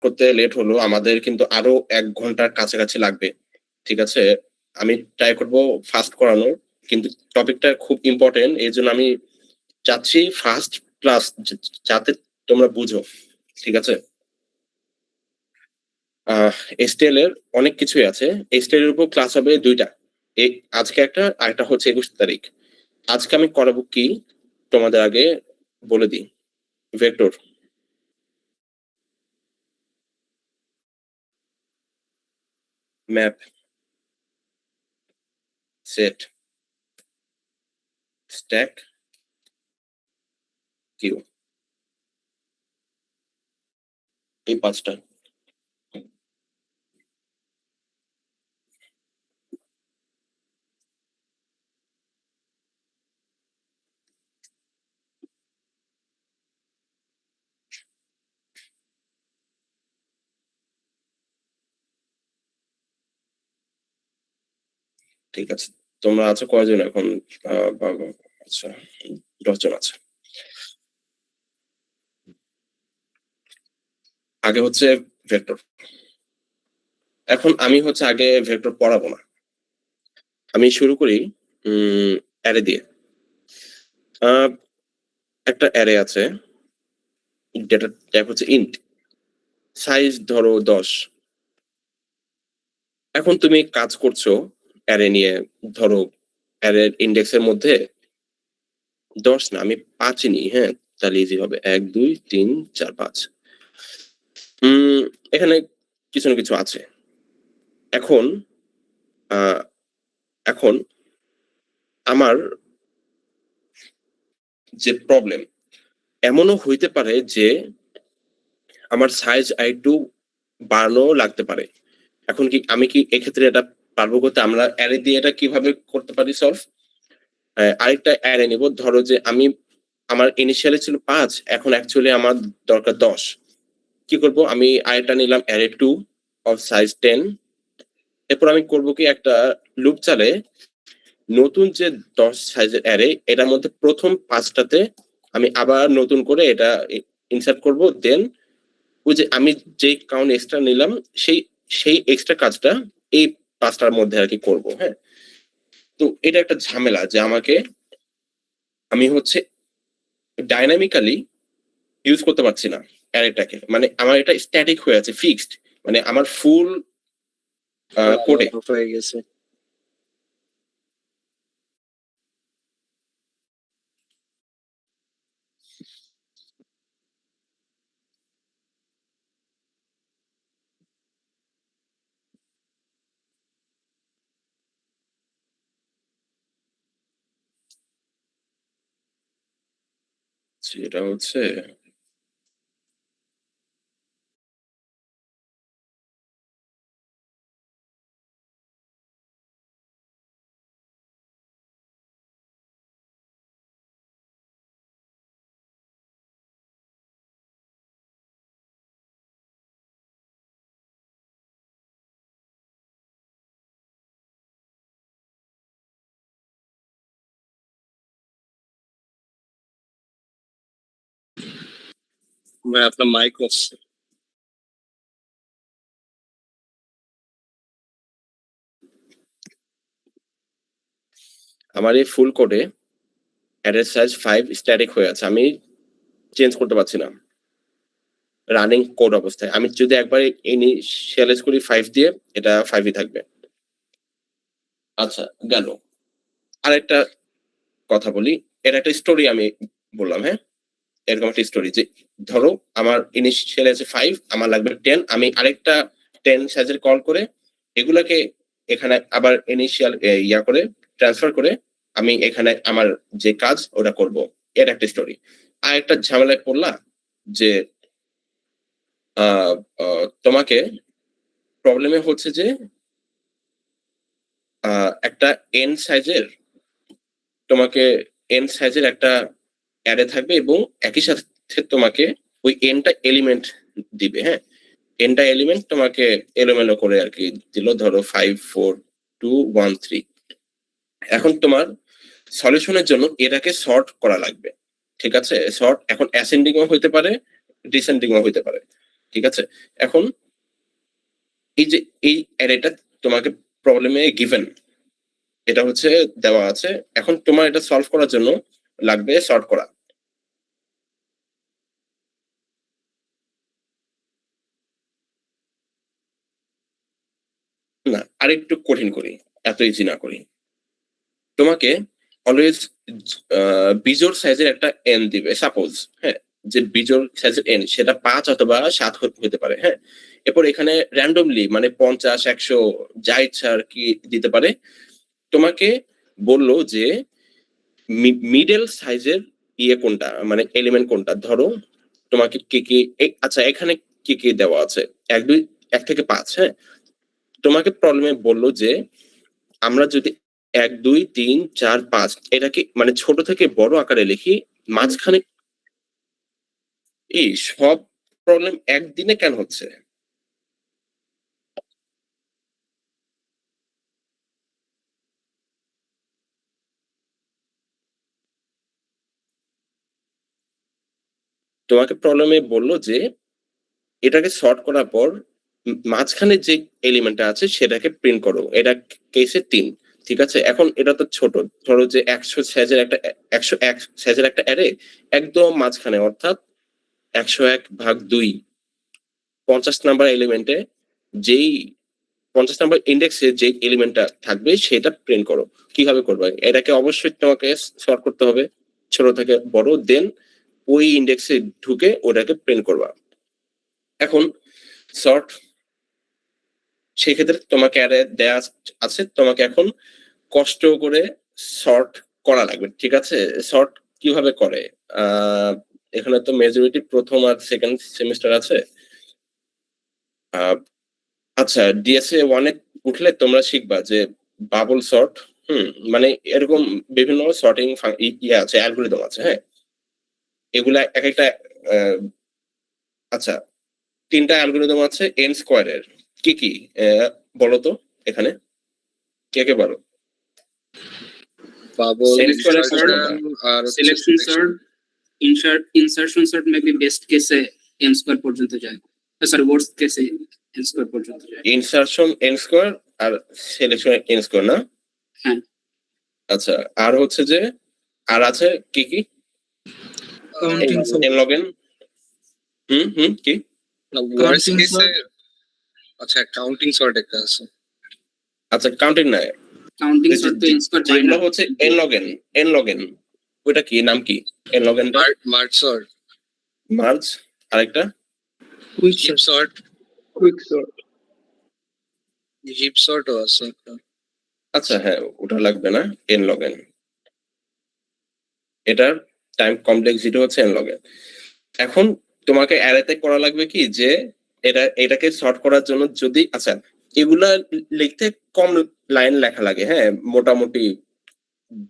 করতে লেট হলো, আমাদের কিন্তু আরো 1 ঘন্টার কাছাকাছি লাগবে। ঠিক আছে? আমি ট্রাই করব ফাস্ট করানোর। কিন্তু টপিকটা খুব ইম্পোর্টেন্ট। এজন্য আমি চাচ্ছি ফাস্ট প্লাস যাতে তোমরা বুঝো। ঠিক আছে? আহ STL এর অনেক কিছুই আছে। STL এর উপর ক্লাস হবে ২ টা। এ আজকে একটা, আরেকটা হচ্ছে ২১ তারিখ। আজকে আমি করাবো কি? তোমাদের আগে বলে দিই। Vector, map, set, stack, queue. এই ৫ টা। ঠিক আছে। তোমরা আছো কয়জন এখন? আচ্ছা, ১০ জন আছে। আগে হচ্ছে ভেক্টর। এখন আমি হচ্ছে আগে ভেক্টর পড়াবো না। আমি শুরু করি অ্যারে দিয়ে। আ একটা অ্যারে আছে। ডেটা টাইপ হচ্ছে ইন্ট। সাইজ ধরো ১০। এখন তুমি কাজ করছো অ্যারে নিয়ে। ধরো অ্যারের ইনডেক্সের মধ্যে ১০ না, আমি ৫ ই নিই, হ্যাঁ? তাহলে ইজি হবে। ১, ২, ৩, ৪, ৫। এখানে কিছু না কিছু আছে। এখন আ এখন আমার যে প্রবলেম, এমনও হইতে পারে যে আমার সাইজ আরেকটু বাড়ানোও লাগতে পারে। এখন কি আমি কি এক্ষেত্রে এটা পারবো করতে? আমরা অ্যারে দিয়ে এটা কিভাবে করতে পারি সলভ? আরেকটা অ্যারে নিব। ধরো যে আমার ইনিশিয়ালি ছিল ৫, এখন অ্যাকচুয়ালি আমার দরকার ১০। কি করব? আমি আরেকটা নিলাম অ্যারে 2 অফ সাইজ 10। এরপর আমি করব কি, একটা লুপ চালে নতুন যে ১০ সাইজের অ্যারে, এটার মধ্যে ১ম ৫ টাতে আমি আবার নতুন করে এটা ইনসার্ট করব। দেন ওই যে আমি যে কাউন্ট এক্সট্রা নিলাম, সেই সেই এক্সট্রা কাজটা এই ৫ টার মধ্যে আরকি করব, হ্যাঁ? তো এটা একটা ঝামেলা যে আমি হচ্ছে ডায়নামিক্যালি ইউজ করতে পারছি না অ্যারেটাকে। মানে আমার এটা স্ট্যাটিক হয়ে আছে, ফিক্সড। মানে আমার ফুল কোডে হয়ে গেছে। এটা হচ্ছে ভাই আপনার মাইক অফ। আমার এই ফুল কোডে অ্যারের সাইজ 5 স্ট্যাটিক হয়ে আছে। আমি চেঞ্জ করতে পারছি না রানিং কোড অবস্থায়। আমি যদি একবার ইনিশিয়ালাইজ করি 5 দিয়ে, এটা 5 ই থাকবে। আচ্ছা, গেল। আরেকটা কথা বলি। এর একটা স্টোরি আমি বললাম, হ্যাঁ? এরকম একটা স্টোরি যে ধরো আমার ইনিশিয়াল আছে 5, আমার লাগবে 10। আমি আরেকটা 10 সাইজের কল করে এগুলাকে এখানে আবার ইনিশিয়াল করে ট্রান্সফার করে আমি এখানে আমার যে কাজ ওটা করব। এর একটা স্টোরি। আরেকটা ঝামেলায় পড়লা যে তোমাকে প্রবলেমে হচ্ছে যে একটা এন সাইজের তোমাকে এন সাইজের একটা অ্যারে থাকবে এবং একই সাথে তোমাকে ওই এনটা এলিমেন্ট দিবে, হ্যাঁ? এনটা এলিমেন্ট তোমাকে এলোমেলো করে আর কি দিল। ধরো 5, 4, 2, 1, 3। এখন তোমার সলিউশনের জন্য এটাকে সর্ট করা লাগবে। ঠিক আছে? সর্ট এখন অ্যাসেন্ডিংও হইতে পারে, ডিসেন্ডিংও হইতে পারে। ঠিক আছে? এখন এই যে এই অ্যারেটা তোমাকে প্রবলেমে গিভেন, এটা হচ্ছে দেওয়া আছে। এখন তোমার এটা সলভ করার জন্য লাগবে সর্ট করা। না, আরেকটু কঠিন করি, এত ইজি না করি। তোমাকে অলওয়েজ বিজোড় সাইজের একটা এন দিবে, সাপোজ, হ্যাঁ, যে বিজোড় সাইজের এন সেটা ৫ অথবা ৭ হতে পারে, হ্যাঁ। এরপর এখানে র্যান্ডমলি মানে ৫০, ১০০ যা ইচ্ছা আর কি দিতে পারে। তোমাকে বলল যে মিডল সাইজের কোনটা, মানে এলিমেন্ট কোনটা। ধরো তোমাকে কি আচ্ছা এখানে কি দেওয়া আছে, ১, ২, ১ থেকে ৫, হ্যাঁ। তোমাকে প্রবলেমে বলল যে আমরা যদি ১, ২, ৩, ৪, ৫ এটাকে মানে ছোট থেকে বড় আকারে লিখি, মাঝখানে এই সব প্রবলেম একদিনে কেন হচ্ছে? তোমাকে প্রবলেমে বলল যে এটাকে সর্ট করার পর মাঝখানে যে এলিমেন্টটা আছে সেটাকে প্রিন্ট করো। এটা কেসে ৩, ঠিক আছে? এখন এটা তো ছোট, ধরো যে ১০১ সাইজের একটা অ্যারে একদম মাঝখানে, অর্থাৎ ১০১/২ ৫০ নাম্বার এলিমেন্টে যেই ৫০ নাম্বার ইন্ডেক্সে যে এলিমেন্টটা থাকবে সেটা প্রিন্ট করো। কিভাবে করবে? এটাকে অবশ্যই তোমাকে সর্ট করতে হবে ছোট থেকে বড়, দেন ওই ইন্ডেক্সে ঢুকে ওটাকে প্রিন্ট করবা। এখন সর্ট, সেক্ষেত্রে তোমাকে অ্যারে দেয়া আছে, তোমাকে এখন কষ্ট করে সর্ট করা লাগবে, ঠিক আছে? সর্ট কিভাবে করে? এখানে তো মেজরিটি প্রথম আর সেকেন্ড সেমিস্টার আছে। আচ্ছা, ডিএসএ 1 এ উঠলে তোমরা শিখবা যে বাবল সর্ট, মানে এরকম বিভিন্ন সর্টিং আছে, অ্যালগরিদম আছে, হ্যাঁ। এগুলা একেকটা আচ্ছা ৩ টা অ্যালগরিদম আছে n স্কয়ারের। কি? বলো তো এখানে কে বলো? বাবল, n স্কয়ারের ইনসার্শন আর selection sort, insertion sort maybe best কেসে n স্কয়ার পর্যন্ত যায়, সরি ওয়ার্স্ট কেসে n স্কয়ার পর্যন্ত যায়। ইনসারশন n স্কয়ার আর সিলেকশন n স্কয়ার না? হ্যাঁ। আচ্ছা, আর হচ্ছে যে আর আছে কি? কাউন্টিং n log n, কি? ওয়ার্স্ট Counting কেসে sort? আচ্ছা কাউন্টিং সর্ট একটা আছে। আচ্ছা কাউন্টিং না, কাউন্টিং সর্ট তো n স্কয়ার যায় যেগুলো না। হচ্ছে n log n, ওটা কি নাম কি? n log n টা মার্জ সর্ট, মার্জ, আরেকটা quick heap sort. Sort, quick sort. Heap সর্টও আছে একটা। আচ্ছা হ্যাঁ, ওটা লাগবে না, n log n। এটার টাইম কমপ্লেক্সিটি হচ্ছে n log n। এখন তোমাকে অ্যারেতে করা লাগবে কি যে এটাকে সর্ট করার জন্য যদি আচ্ছা এগুলা লিখতে কম লাইন লেখা লাগে, হ্যাঁ। মোটামুটি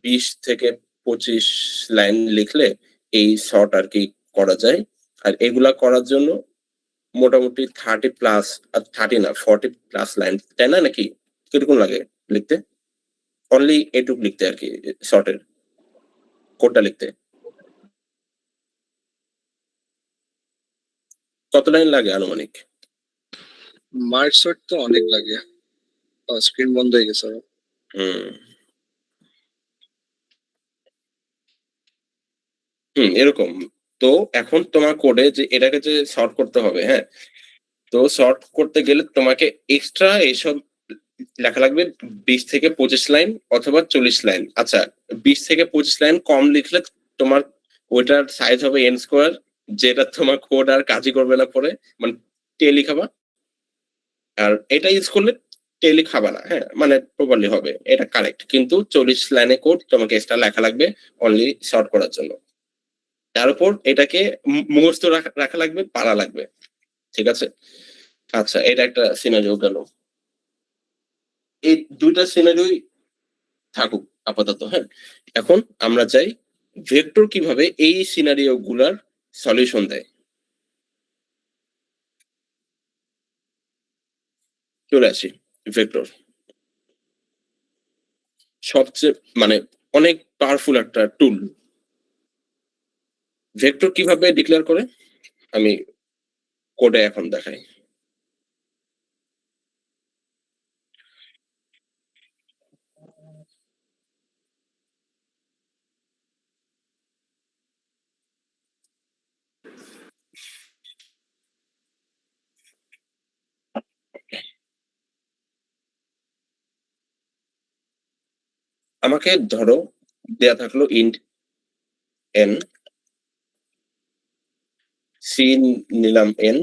২০ থেকে ২৫ লাইন লিখলে এই সর্ট আর কি করা যায়। আর এগুলা করার জন্য মোটামুটি 30 প্লাস, আর 30 না 40 প্লাস লাইন, তাই না? নাকি কিরকম লাগে লিখতে? অনলি এটুক লিখতে আর কি, শর্টের কোডটা লিখতে কত লাইন লাগে আনুমানিক? মার্জ সর্ট তো অনেক লাগে। স্ক্রিন বন্ধ হয়ে গেছে। এরকম। তো এখন তোমার কোডে যে এটাকে যে সর্ট করতে হবে, হ্যাঁ। তো সর্ট করতে গেলে তোমাকে এক্সট্রা এইসব লেখা লাগবে ২০ থেকে ২৫ লাইন অথবা ৪০ লাইন। আচ্ছা ২০ থেকে ২৫ লাইন কম লিখলে তোমার ওইটার সাইজ হবে n স্কয়ার, যেটা তোমার কোড আর কাজই করবে না পরে, মানে টেলি খাবা। আর এটা ইউজ করলে টেলি খাবা না, হ্যাঁ, মানে প্রপারলি হবে, এটা কারেক্ট। কিন্তু ৪০ লাইনে কোড তোমাকে এক্সট্রা লেখা লাগবে অনলি সর্ট করার জন্য। তার উপর এটাকে মুখস্থ রাখা লাগবে, পারা লাগবে, ঠিক আছে? আচ্ছা এটা একটা সিনারিও গেল। এই দুইটা সিনারিওই থাকুক আপাতত, হ্যাঁ। এখন আমরা চাই ভেক্টর কিভাবে এই সিনারিও গুলার সলিউশন দেয়। চলে আসি ভেক্টর, সবচেয়ে মানে অনেক পাওয়ারফুল একটা টুল। ভেক্টর কিভাবে ডিক্লেয়ার করে আমি কোডে এখন দেখাই। আমাকে ধরো দেয়া থাকলো ইন্ট n, সি নিলাম n,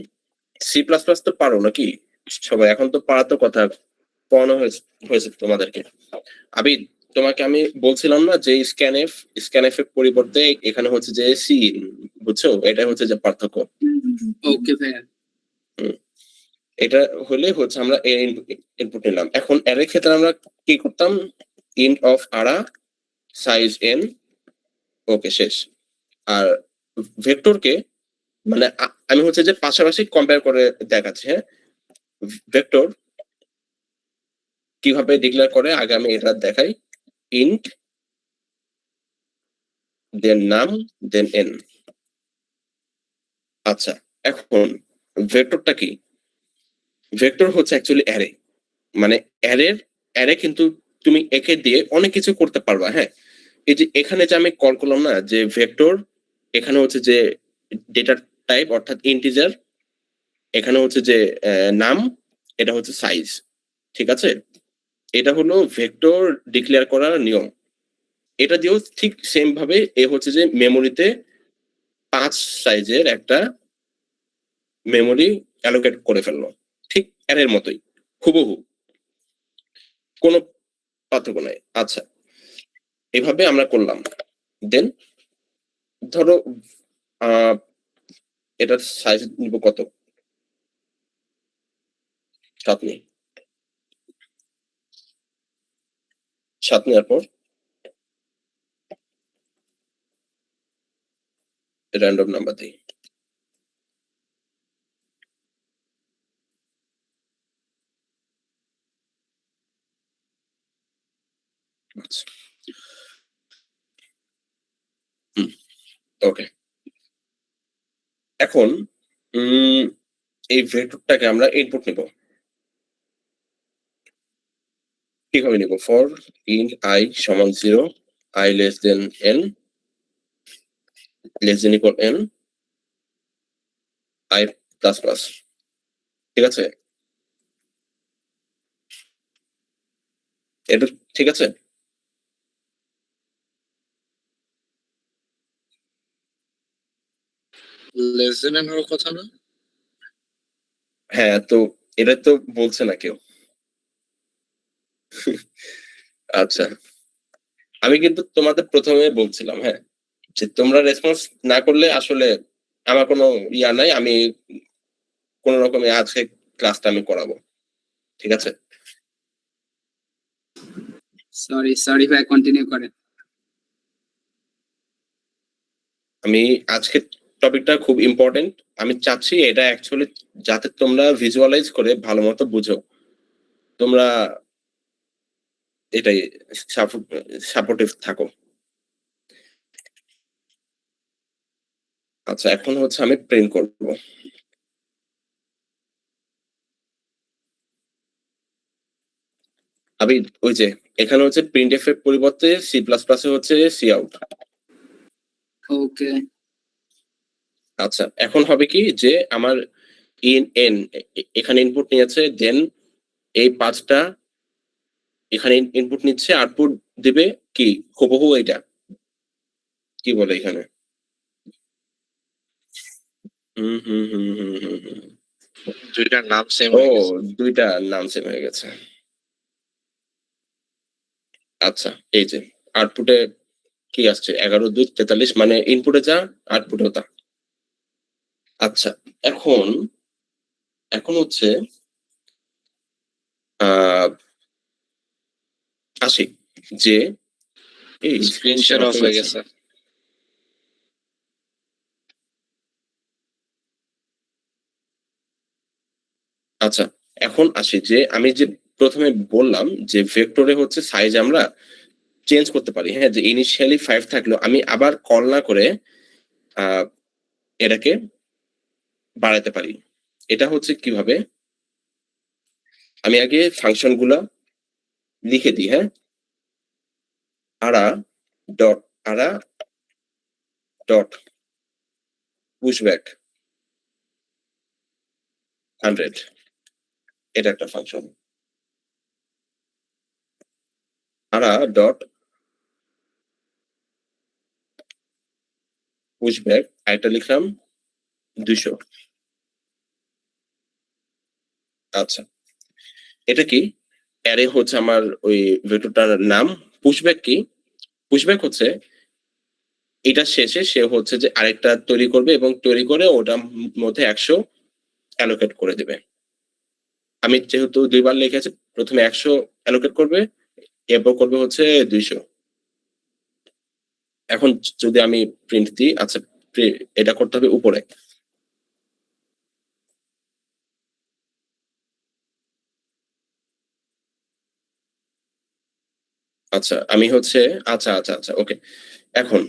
সি প্লাস প্লাস তো পারো নাকি সবাই? এখন তো পারা তো কথা, পড়ানো হয়েছে তোমাদেরকে। আবিদ, তোমাকে আমি বলছিলাম না যে স্ক্যানএফ এর পরিবর্তে এখানে হচ্ছে যে সি, বুঝছো? এটা হচ্ছে যে পার্থক্য। ওকে ভাইয়া। এটা হলে হচ্ছে আমরা ইনপুট নিলাম। এখন এর ক্ষেত্রে আমরা কি করতাম? Int of Ara size n, ওকে শেষ। আর ভেক্টরকে মানে আমি হচ্ছে যে পাশাপাশি কম্পেয়ার করে দেখাচ্ছি। হ্যাঁ, ভেক্টর কিভাবে ডিক্লেয়ার করে আগে আমি এটা দেখাই। ইন্ট দেন নাম দেন n। আচ্ছা, এখন ভেক্টরটা কি? ভেক্টর হচ্ছে অ্যাকচুয়ালি অ্যারে, মানে অ্যারে কিন্তু তুমি একে দিয়ে অনেক কিছু করতে পারবা। হ্যাঁ, এই যে এখানে যে আমি কল করলাম না যে ভেক্টর, এখানে হচ্ছে যে ডেটা টাইপ অর্থাৎ ইন্টিজার, এখানে হচ্ছে যে নাম, এটা হচ্ছে সাইজ। ঠিক আছে, এটা হলো ভেক্টর ডিক্লেয়ার করার নিয়ম। এটা দিয়েও ঠিক সেম ভাবে এ হচ্ছে যে মেমোরিতে 5 সাইজের একটা মেমোরি অ্যালোকেট করে ফেললো, ঠিক অ্যারের মতোই হুবহু, কোনো পার্থক্য নাই। আচ্ছা, এভাবে আমরা করলাম। দেন ধরো এটার সাইজ নিব কত? 7 নেই, 7 নেওয়ার পর র্যান্ডম নাম্বার দিই। ওকে, এখন এই ভেক্টরটাকে আমরা ইনপুট নিব। কিভাবে নিব? ফর ইন্ট আই সমান 0, I less than n, less than equal n, I plus plus. ঠিক আছে, এটা ঠিক আছে। লেস দেন এন হওয়ার কথা না? হ্যাঁ, তো এটা তো বলছে না কেউ। আচ্ছা, আমি কিন্তু তোমাদের প্রথমে বলছিলাম, হ্যাঁ, যে তোমরা রেসপন্স না করলে আসলে আমার কোনো ইয়া নাই, আমি কোন রকমে আজকে ক্লাসটা আমি করাবো। ঠিক আছে, সরি ভাই, কন্টিনিউ করেন। আমি আজকে টপিকটা খুব ইম্পর্টেন্ট, আমি চাচ্ছি এটা অ্যাকচুয়ালি যাতে তোমরা ভিজুয়ালাইজ করে ভালো মতো বুঝো, তোমরা এটাই সাপোর্টিভ থাকো। আচ্ছা, এখন হচ্ছে আমি প্রিন্ট করব। আমি ওই যে এখানে হচ্ছে প্রিন্ট এফ এর পরিবর্তে সি প্লাস প্লাস হচ্ছে সি আউট। ওকে, আচ্ছা, এখন হবে কি যে আমার এন এখানে ইনপুট নিয়েছে, দেন এই 5টা এখানে ইনপুট নিচ্ছে, আউটপুট দিবে কি হুবহু এটা কি বলে এখানে। হুম হুম হুম হুম হুম হুম দুইটার নাম সেম ও, হয়ে গেছে। দুইটা নাম সেম হয়ে গেছে। আচ্ছা, এই যে আউটপুটে কি আসছে 11 2 43, মানে ইনপুটে যা আউটপুটেও তা। আচ্ছা, এখন এখন হচ্ছে আসি যে এই স্ক্রিন শেয়ার অফ হয়ে গেছে। আচ্ছা, এখন আসি যে আমি যে প্রথমে বললাম যে ভেক্টরে হচ্ছে সাইজ আমরা চেঞ্জ করতে পারি। হ্যাঁ, যে ইনিশিয়ালি 5 থাকলেও আমি আবার কল না করে এটাকে বাড়াতে পারি। এটা হচ্ছে কিভাবে, আমি আগে ফাংশন গুলা লিখে দিই, হ্যাঁ। আরা ডট পুশব্যাক 100, এটা একটা ফাংশন। আরা ডট পুশব্যাক, একটা লিখলাম 200। আচ্ছা, এটা কি অ্যারে হচ্ছে আমার ওই ভেক্টরটার নাম। পুশব্যাক কি, পুশব্যাক হচ্ছে এটা শেষে সে হচ্ছে যে আরেকটা তৈরি করবে এবং তৈরি করে ওটার মধ্যে 100 অ্যালোকেট করে দেবে। আমি যেহেতু দুইবার লিখেছি, প্রথমে 100 অ্যালোকেট করবে, এরপর করবে হচ্ছে 200। এখন যদি আমি প্রিন্ট দিই, আচ্ছা এটা করতে হবে উপরে। আচ্ছা আমি হচ্ছে আচ্ছা আচ্ছা আচ্ছা ওকে। এখন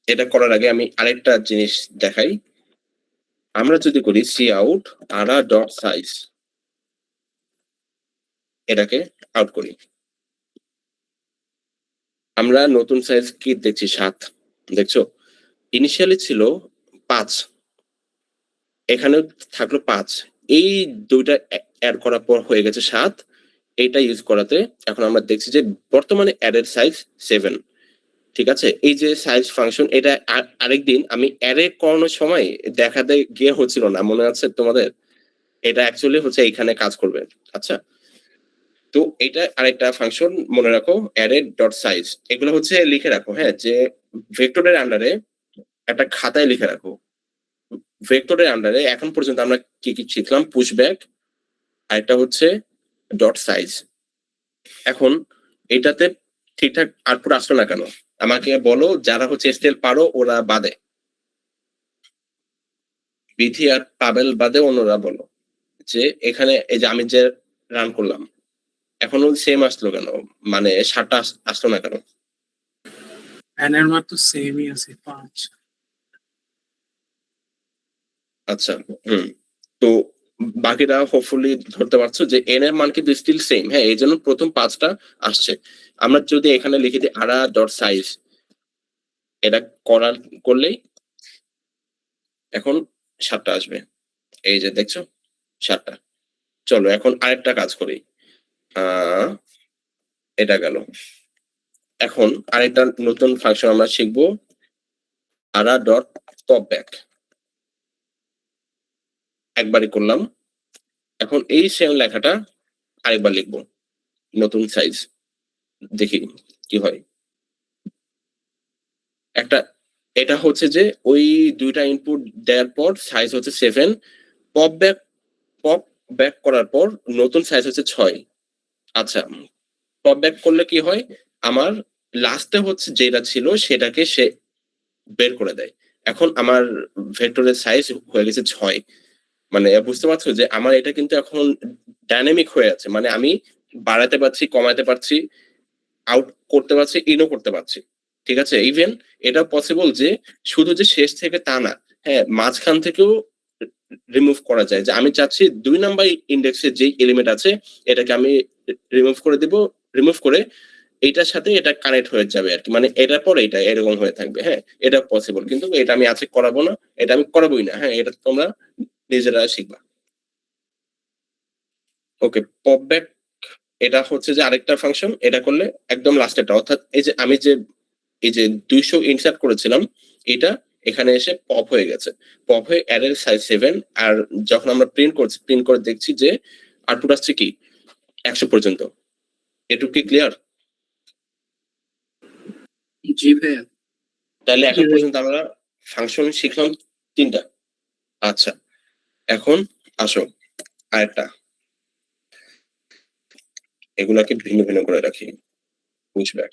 এটা করার আগে আমি আরেকটা জিনিস দেখাই। আমরা যদি করি সি আউট আরা ডট সাইজ, এটাকে আউট করি, আমরা নতুন সাইজ কি দেখছি 7, দেখছো? ইনিশিয়ালি ছিল 5, এখানে থাকলো 5, এই দুইটা অ্যাড করার পর হয়ে গেছে 7। এইটা ইউজ করাতে এখন আমরা দেখছি যে বর্তমানে অ্যাডের সাইজ 7। ঠিক আছে, এই যে সাইজ ফাংশন, এটা আরেকদিন আমি অ্যারে করানোর সময় দেখাতে গিয়ে হচ্ছিল না, মনে আছে তোমাদের? এটা অ্যাকচুয়ালি হচ্ছে এইখানে কাজ করবে। আচ্ছা, তো এটা আরেকটা ফাংশন মনে রাখো, অ্যারে ডট সাইজ, এগুলো হচ্ছে লিখে রাখো, হ্যাঁ, যে ভেক্টরের আন্ডারে একটা খাতায় লিখে রাখো। ভেক্টরের আন্ডারে এখন পর্যন্ত আমরা কি কি শিখলাম, পুশব্যাক, আরেকটা হচ্ছে ডট সাইজ। এখন এটাতে ঠিকঠাক আউটপুট আসলো না কেন আমাকে বলো, যারা হচ্ছে এসটিএল পারো ওরা বাদে, বিথি আর পাবেল বাদে অন্যরা বলো যে এখানে এই যে আমি যে রান করলাম এখনো সেম আসলো কেন, মানে 7টা আসলো না কেন? n এর মান তো সেমই আছে 5। আচ্ছা, তো বাকিরা হোপফুলি ধরতে পারছো যে এন এর মান কিন্তু স্টিল সেম, হ্যাঁ, এই জন্য প্রথম 5টা আসছে। আমরা যদি এখানে লিখে দিই আরা ডট সাইজ, এটা করলেই এখন 7টা আসবে, এই যে দেখছো 7টা। চলো এখন আরেকটা কাজ করি, এটা গেল। এখন আরেকটা নতুন ফাংশন আমরা শিখবো, আরা ডট পপ ব্যাক, একবারই করলাম। এখন এই সেম লেখাটা আরেকবার লিখবো, নতুন সাইজ, দেখি কি হয়। একটা এটা হচ্ছে যে ওই দুইটা ইনপুট দেওয়ার পর সাইজ হচ্ছে 7, পপ ব্যাক করার পর নতুন সাইজ হচ্ছে 6। আচ্ছা, পপ ব্যাক করলে কি হয়, আমার লাস্টে হচ্ছে যেটা ছিল সেটাকে সে বের করে দেয়। এখন আমার ভেক্টরের সাইজ হয়ে গেছে 6। মানে বুঝতে পারছো যে আমার এটা কিন্তু এখন ডাইনামিক হয়ে আছে, মানে আমি বাড়াতে পারছি, কমাতে পারছি, আউট করতে পারছি, ইনও করতে পারছি। ঠিক আছে, ইভেন এটা পসিবল যে শুধু যে শেষ থেকে তা না, হ্যাঁ, মাঝখান থেকেও রিমুভ করা যায়। যে আমি চাচ্ছি 2 নাম্বার ইন্ডেক্সের যে এলিমেন্ট আছে এটাকে আমি রিমুভ করে দিব, রিমুভ করে এটার সাথে এটা কানেক্ট হয়ে যাবে আর কি, মানে এটার পর এটা এরকম হয়ে থাকবে। হ্যাঁ, এটা পসিবল, কিন্তু এটা আমি আজকে করাবো না, এটা আমি করাবোই না। হ্যাঁ, এটা তোমরা নিজেরা শিখবা। ওকে, পপ ব্যাক এটা হচ্ছে যে আরেকটা ফাংশন, এটা করলে একদম লাস্টেরটা, অর্থাৎ এই যে আমি যে এই যে 200 ইনসার্ট করেছিলাম, এটা এখানে এসে পপ হয়ে গেছে, পপ হয়ে অ্যারের সাইজ 7। আর যখন আমরা প্রিন্ট করছি, প্রিন্ট করে দেখছি যে আউটপুট আসছে কি 100 পর্যন্ত। এটুকু কি ক্লিয়ার? জি ভাইয়া। তাহলে এখন জি ভাই। পর্যন্ত আমরা ফাংশন শিখলাম 3টা। আচ্ছা, এখন আসো আরেকটা, এগুলাকে ভিন্ন ভিন্ন করে রাখি, পুশব্যাক।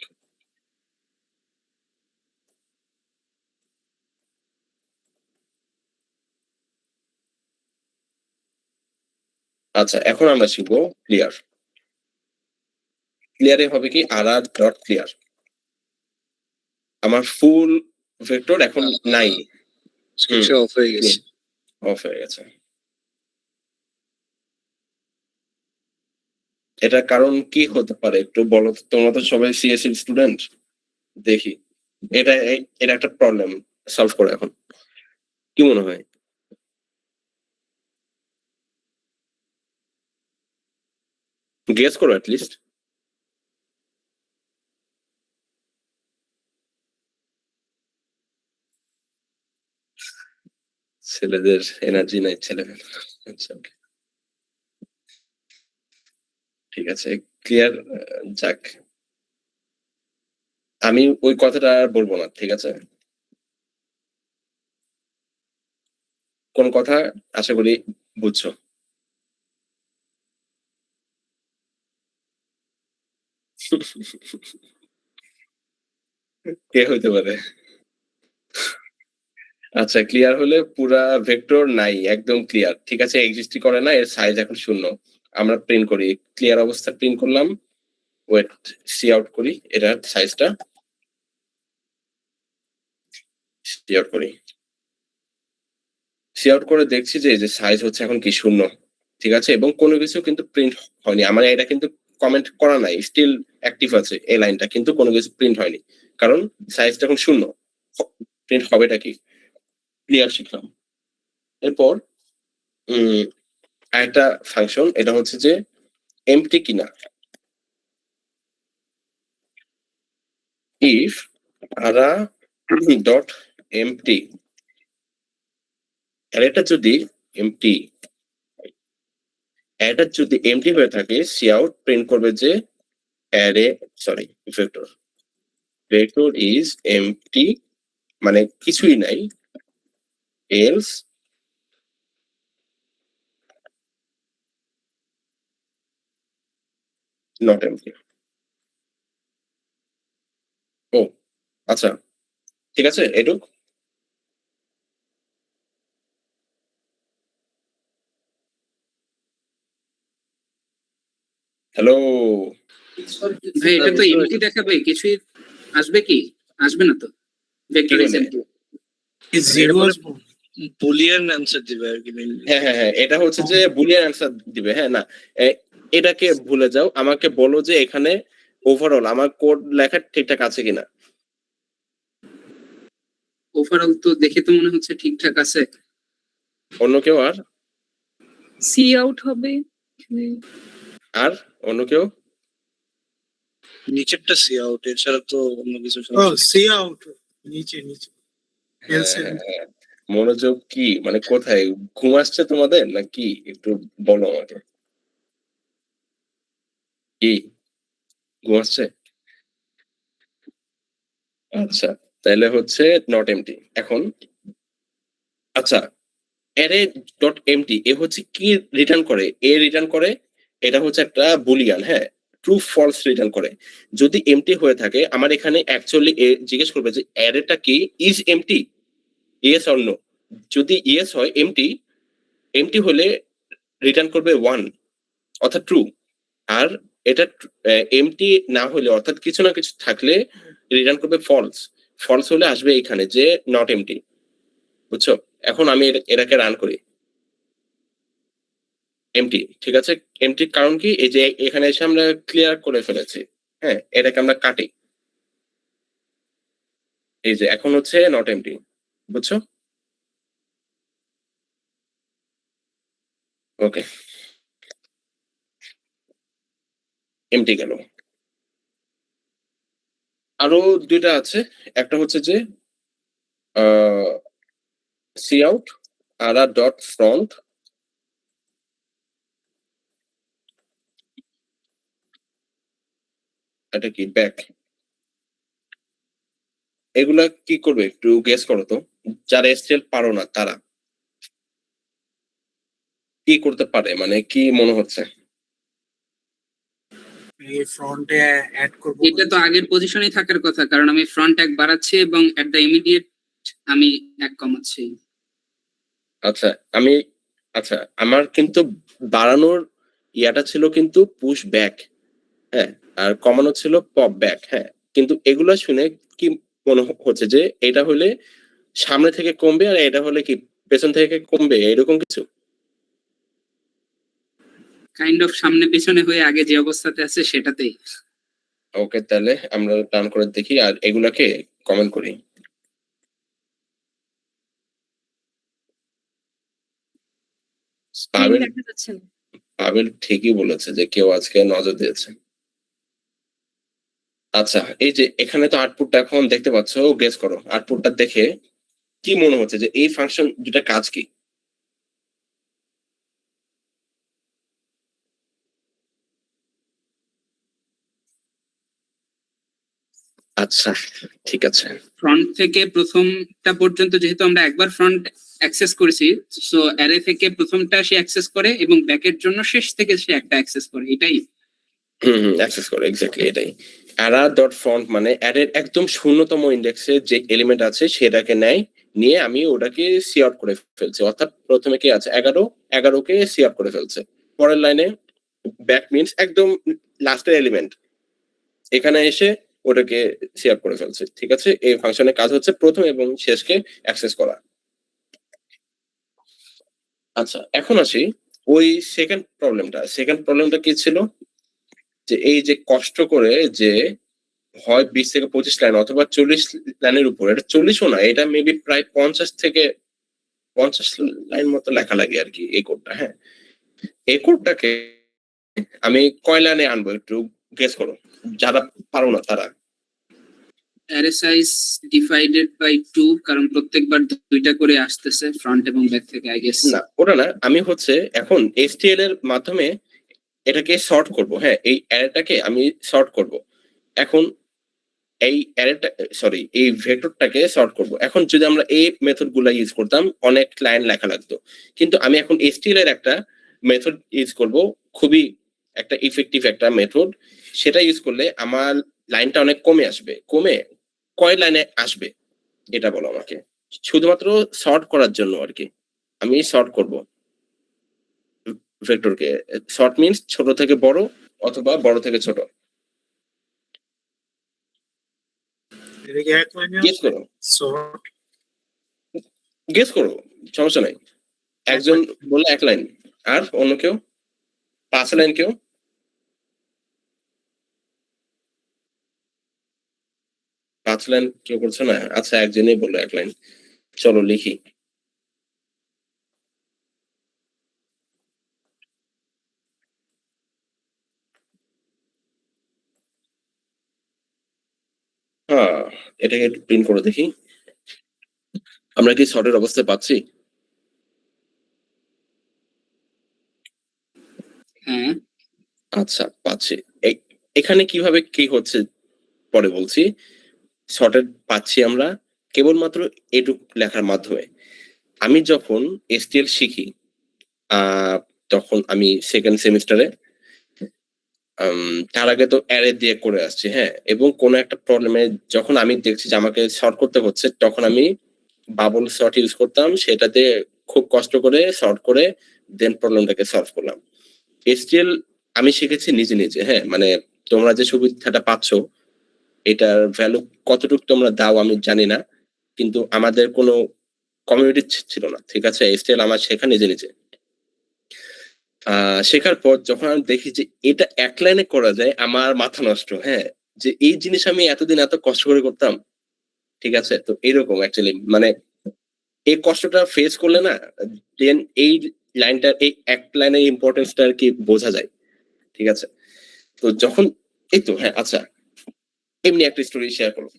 আচ্ছা, এখন আমরা শিখবো ক্লিয়ার। ক্লিয়ারে হবে কি আরা ডট ক্লিয়ার, আমার ফুল ভেক্টর এখন নাই, স্ক্রিনশট অফ হয়ে গেছে। অফ হয়ে গেছে। এটা কারণ কি হতে পারে একটু বলো তো, তোমরা তো সবাই সিএসসি স্টুডেন্ট। দেখি এটা একটা প্রবলেম সলভ করে এখন, কি মনে হয়? গেস করো অ্যাটলিস্ট। ছেলেদের এনার্জি নাই ছেলেদের। আচ্ছা okay, ঠিক আছে, ক্লিয়ার। যাক, আমি ওই কথাটা আর বলবো না, ঠিক আছে? কোন কথা আশা করি বুঝছো। কে হইতে পারে? আচ্ছা, ক্লিয়ার হলে পুরা ভেক্টর নাই, একদম ক্লিয়ার, ঠিক আছে, এক্সিস্টই করে না, এর সাইজ এখন 0। আমরা প্রিন্ট করি, ক্লিয়ার অবস্থা প্রিন্ট করলাম। ওয়েট, সি আউট করি, এটার সাইজটা সি আউট করি। সি আউট করে দেখছি যে এই যে সাইজ হচ্ছে এখন কি 0, ঠিক আছে, এবং কোনো কিছু কিন্তু প্রিন্ট হয়নি। আমার এটা কিন্তু কমেন্ট করা নাই, স্টিল অ্যাক্টিভ আছে এই লাইনটা, কিন্তু কোনো কিছু প্রিন্ট হয়নি, কারণ সাইজটা এখন 0। প্রিন্ট হবেটা কি, ক্লিয়ার শিখলাম। এরপর আরেকটা ফাংশন, এটা হচ্ছে যে এমটি কিনা। if আরা ডট এমটি, অ্যারেটা যদি এমটি, অ্যারেটা যদি এমটি হয়ে থাকে, সি আউট প্রিন্ট করবে যে array, sorry, vector is empty, মানে কিছুই নাই, এলস নট এমটি। ও আচ্ছা, ঠিক আছে, এটুক। হ্যালো, ভাই এটা তো এমটি দেখাবে, কিছুই আসবে কি? আসবে না তো, ভেক্টর ইজ বলে? এমটি। জিরো বলে- আসবো। বুলিয়ান অ্যান্সার দিবে আর কি mainly। হ্যাঁ, এটা হচ্ছে যে বুলিয়ান অ্যান্সার দিবে। হ্যাঁ, না, এটাকে ভুলে যাও, আমাকে বলো যে এখানে ওভারঅল আমার কোড লেখা ঠিকঠাক আছে কিনা। ওভারঅল তো দেখে তো মনে হচ্ছে ঠিকঠাক আছে। অন্য কেউ আর সি আউট হবে। আর অন্য কেউ? নিচেরটা সি আউট, এছাড়া তো অন্য কিছু ও সমস্যা নেই। সি আউট, নিচে নিচে। হ্যাঁ, মনোযোগ কি মানে কোথায়, ঘুম আসছে তোমাদের নাকি? একটু বলো আমাকে, কি ঘুম আসছে? আচ্ছা, তাহলে হচ্ছে নট এমটি এখন। আচ্ছা, অ্যারে ডট এমটি এ হচ্ছে কি রিটার্ন করে? এ রিটার্ন করে, এটা হচ্ছে একটা বুলিয়ান, হ্যাঁ, ট্রু ফলস রিটার্ন করে। যদি এমটি হয়ে থাকে, আমার এখানে অ্যাকচুয়ালি জিজ্ঞেস করবে যে অ্যারেটা কি is empty, yes or no. যদি ইয়েস হয় এমটি, এমটি হলে রিটার্ন করবে 1, অর্থাৎ ট্রু। আর এটা এমটি না হলে, অর্থাৎ কিছু না কিছু থাকলে রিটার্ন করবে ফলস। ফলস হলে আসবে এখানে যে নট এমটি, বুঝছো? এখন আমি এটাকে রান করি, এমটি, ঠিক আছে। এমটি কারণ কি, এই যে এখানে এসে আমরা ক্লিয়ার করে ফেলেছি, হ্যাঁ, এটাকে আমরা কাটি, এই যে এখন হচ্ছে নট এমটি, বুঝছো? ওকে, এমটি গেল। আরো দুইটা আছে, একটা হচ্ছে যে সি আউট আর ডট ফ্রন্ট, এটা কি ব্যাক। এগুলা কি করবে একটু গেস করো তো, যারা এসএসএল পারো না তারা কি করতে পারে, মানে কি মনে হচ্ছে? এই ফ্রন্টে অ্যাড করবো। এটা তো আগের পজিশনেই থাকার কথা, কারণ আমি ফ্রন্ট এক বাড়াচ্ছি এবং এট দ্য ইমিডিয়েট আমি এক কমাচ্ছি। আচ্ছা, আমি আচ্ছা, আমার কিন্তু বাড়ানোর ইয়াটা ছিল কিন্তু পুশ ব্যাক, হ্যাঁ, আর কমানো ছিল পপ ব্যাক, হ্যাঁ, কিন্তু এগুলা শুনে কি মনে হচ্ছে যে এটা হলে সামনে থেকে কমবে আর এটা হলে কি পেছন থেকে কমবে, এরকম কিছু? কাইন্ড অফ সামনে পেছনে হয়ে আগে যে অবস্থাতে আছে সেটাতেই। ওকে, তাহলে আমরা টার্ন করে দেখি আর এগুলাকে কমেন্ট করি। স্ক্রিন পাবেল দেখা যাচ্ছে না। পাবেল ঠিকই বলেছে যে কেউ আজকে নজর দিয়েছে। আচ্ছা, এই যে এখানে তো আউটপুটটা এখন দেখতে পাচ্ছ, গেস করো আউটপুটটা দেখে কি মনে হচ্ছে যে এই ফাংশন দুটা কাজ কি? আচ্ছা, ঠিক আছে। ফ্রন্ট থেকে প্রথমটা পর্যন্ত যেহেতু আমরা একবার ফ্রন্ট অ্যাক্সেস করেছি, সো অ্যারে থেকে প্রথমটা সে অ্যাক্সেস করে এবং ব্যাকের জন্য শেষ থেকে সে একটা অ্যাক্সেস করে, এটাই। অ্যাক্সেস করে এক্স্যাক্টলি এটাই। অ্যারা ডট ফ্রন্ট মানে অ্যারের একদম শূন্যতম ইন্ডেক্সে যে এলিমেন্ট আছে সেটাকে নেয়, নিয়ে আমি ওটাকে সি আউট করে ফেলছি। অর্থাৎ প্রথমে কি আছে 11কে সি আউট করে ফেলছে। পরের লাইনে ব্যাক মিনস একদম লাস্টের এলিমেন্ট, এখানে এসে ওটাকে সি আউট করে ফেলছে। ঠিক আছে, এই ফাংশনের কাজ হচ্ছে প্রথম এবং শেষকে অ্যাক্সেস করা। আচ্ছা, এখন আসি ওই সেকেন্ড প্রবলেমটা কি ছিল, যে এই যে কষ্ট করে যে হয় 20 থেকে 25 লাইন অথবা 40 লাইনের উপর, এটা 40ও না, এটা মেবি প্রায় 50 থেকে 50 লাইন মতো লেখা লাগে আর কি এই কোডটা। হ্যাঁ, এই কোডটাকে আমি কয় লাইনে আনবো একটু গেস করো, যারা পারো না তারা। অ্যারে সাইজ ডিভাইডেড বাই 2, কারণ প্রত্যেকবার দুইটা করে আসতেছে ফ্রন্ট এবং ব্যাক থেকে, আই গেস। না, ওটা না, আমি হচ্ছে এখন HTML এর মাধ্যমে এটাকে সর্ট করব। হ্যাঁ, এই অ্যারেটাকে আমি সর্ট করব। এখন এই অ্যারেটা সরি এই ভেক্টরটাকে সর্ট করব। এখন যদি আমরা এই মেথড গুলা ইউজ করতাম অনেক লাইন লেখা লাগতো, কিন্তু আমি এখন HTML এর একটা মেথড ইউজ করব, খুবই একটা ইফেক্টিভ একটা মেথড। সেটা ইউজ করলে আমার লাইনটা অনেক কমে আসবে। কমে কয় লাইনে আসবে এটা বলো আমাকে, শুধুমাত্র সর্ট করার জন্য আর কি। আমি সর্ট করব ভেক্টরকে। সর্ট মিন্স ছোট থেকে বড় অথবা বড় থেকে ছোট। এটা কি এক লাইনে গেস করো, শর্ট? গেস করো, সমস্যা নাই। একজন বললে 1 লাইন, আর অন্য কেউ 5 লাইন, কেউ 5 লাইন কেউ করছে না। আচ্ছা, একজনই বললো 1 লাইন। চলো লিখি। হ্যাঁ, এটাকে একটু প্রিন্ট করে দেখি, আমরা কি শর্টের অবস্থায় পাচ্ছি? হ্যাঁ, আচ্ছা, পাচ্ছি। এখানে কিভাবে কি হচ্ছে পরে বলছি। শর্টের পাচ্ছি আমরা কেবলমাত্র এটুক লেখার মাধ্যমে। আমি যখন STL শিখি তখন আমি সেকেন্ড সেমিস্টারে, তার আগে তো অ্যারে দিয়ে করে আসছি। হ্যাঁ, এবং কোনো একটা প্রবলেমে যখন আমি দেখছি যে আমাকে সর্ট করতে হচ্ছে, তখন আমি বাবল সর্ট ইউজ করতাম, সেটাতে খুব কষ্ট করে সর্ট করে দেন প্রবলেমটাকে সলভ করলাম। STL আমি শিখেছি নিজে নিজে। হ্যাঁ, মানে তোমরা যে সুবিধাটা পাচ্ছ এটার ভ্যালু কতটুকু তোমরা দাও আমি জানি না, কিন্তু আমাদের কোনো কমিউনিটি ছিল না। ঠিক আছে, STL আমার শেখা নিজে নিজে। শেখার পর যখন আমি দেখি যে এটা 1 লাইনে করা যায়, আমার মাথা নষ্ট। হ্যাঁ, যে এই জিনিস আমি এতদিন এত কষ্ট করে করতাম। ঠিক আছে, তো এরকম অ্যাকচুয়ালি মানে এই কষ্টটা ফেস করলে না, দেন এই লাইনটার এই 1 লাইনের ইম্পর্টেন্সটা আর কি বোঝা যায়। ঠিক আছে, তো যখন এই তো হ্যাঁ, আচ্ছা, এমনি একটা স্টোরি শেয়ার করো।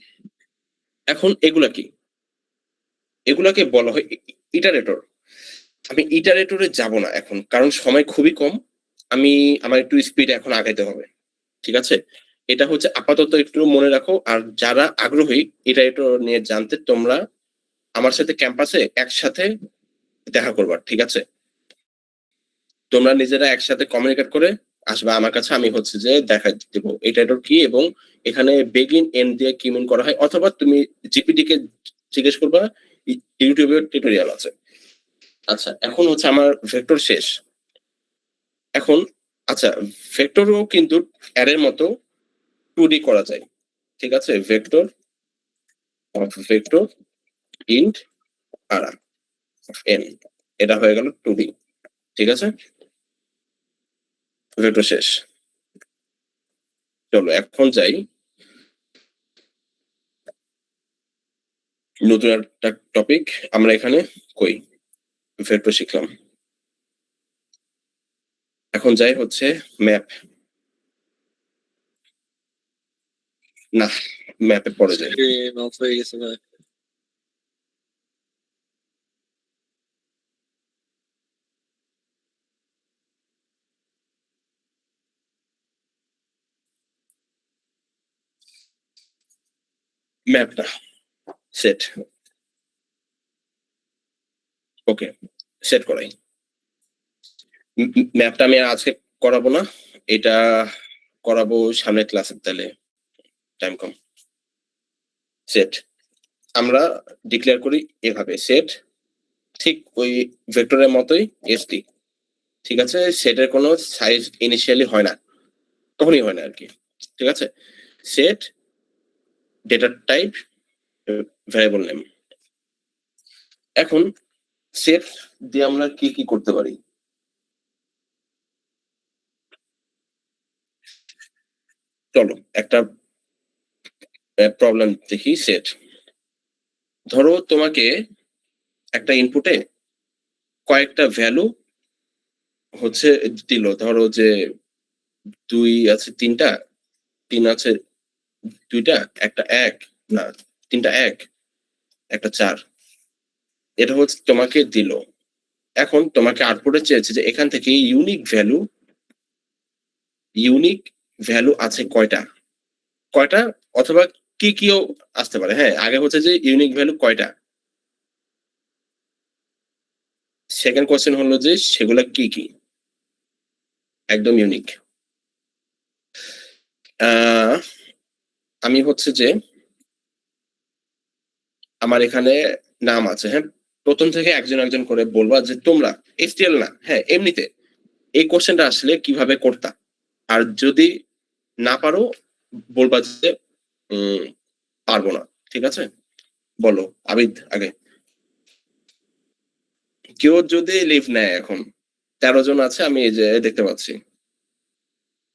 এখন এগুলাকে বলা হয় ইটারেটর। আমি ইটারেটরে যাব না এখন, কারণ সময় খুবই কম। আমার একটু স্পিড এখন আগাইতে হবে। ঠিক আছে, এটা হচ্ছে আপাতত একটু মনে রাখো। আর যারা আগ্রহী ইটারেটর নিয়ে জানতে, তোমরা আমার সাথে ক্যাম্পাসে একসাথে দেখা করবা। ঠিক আছে, তোমরা নিজেরা একসাথে কমিউনিকেট করে আসবা আমার কাছে। আমি হচ্ছে যে দেখা দেব ইটারেটর কি, এবং এখানে বেগিন এন্ড দিয়ে কি মিন করা হয়, অথবা তুমি জিপিটি কে জিজ্ঞেস করবা, ইউটিউবে টিউটোরিয়াল আছে। আচ্ছা, এখন হচ্ছে আমার ভেক্টর শেষ। এখন আচ্ছা, ভেক্টরও কিন্তু অ্যারের মতো 2D করা যায়। ঠিক আছে, ভেক্টর ইন্ট আর এন, এটা হয়ে গেল 2D। ঠিক আছে, ভেক্টর শেষ। চলো এখন যাই নতুন একটা টপিক। আমরা এখানে কই ভেক্টর শিখলাম, এখন যাই হচ্ছে ম্যাপ। না, ম্যাপে পড়ে যায়। স্ক্রিন অফ হয়ে গেছে ভাই। ম্যাপ না, সেট। ওকে, সেট করাই। ম্যাপটা আমি আর আজকে করাবো না, এটা করাবো সামনের ক্লাসে, তাহলে টাইম কম। সেট আমরা ডিক্লেয়ার করি এভাবে, সেট ঠিক ওই ভেক্টরের মতোই এসটি, ঠিক আছে। সেটের কোনো সাইজ ইনিশিয়ালি হয় না, কখনই হয় না আর কি, ঠিক আছে। Set data type variable name. এখন সেট দিয়ে আমরা কি কি করতে পারি? চলো একটা প্রবলেম দেখি। সেট, ধরো তোমাকে একটা ইনপুটে কয়েকটা ভ্যালু হচ্ছে দিল, ধরো যে 2 আছে 3টা, 3 আছে 2টা, একটা 1, না 3টা 1, একটা 4, এটা হচ্ছে তোমাকে দিল। এখন তোমাকে আউটপুটে চেয়েছে যে এখান থেকে ইউনিক ভ্যালু আছে কয়টা, অথবা কি কিও আসতে পারে। হ্যাঁ, আগে হচ্ছে যে ইউনিক ভ্যালু কয়টা, সেকেন্ড কোশ্চেন হলো যে সেগুলা কি কি, একদম ইউনিক। আমি হচ্ছে যে আমার এখানে নাম আছে, হ্যাঁ, প্রথম থেকে একজন একজন করে বলবা যে তোমরা এসটিএল না, হ্যাঁ এমনিতে এই কোশ্চেনটা আসলে কিভাবে করতা, আর যদি না পারো বলবা যে পারবো না, ঠিক আছে। বলো আবিদ আগে। কেউ যদি লিভ নেয়, এখন 13 জন আছে, আমি এই যে দেখতে পাচ্ছি।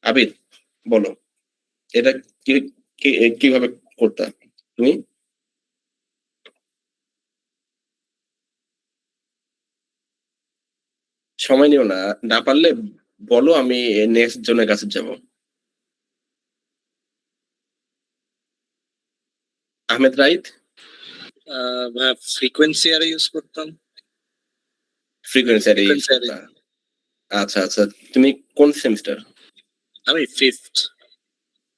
আবিদ বলো এটা কিভাবে করতা তুমি? সময় নিও না, না পারলে বলো, আমি নেক্সট জনের কাছে যাব। আহমেদ রাইত। ভাই ফ্রিকোয়েন্সি আর ইউজ করতাম। ফ্রিকোয়েন্সি আর Frequency array। আচ্ছা আচ্ছা, তুমি কোন সেমিস্টার? আমি 5th।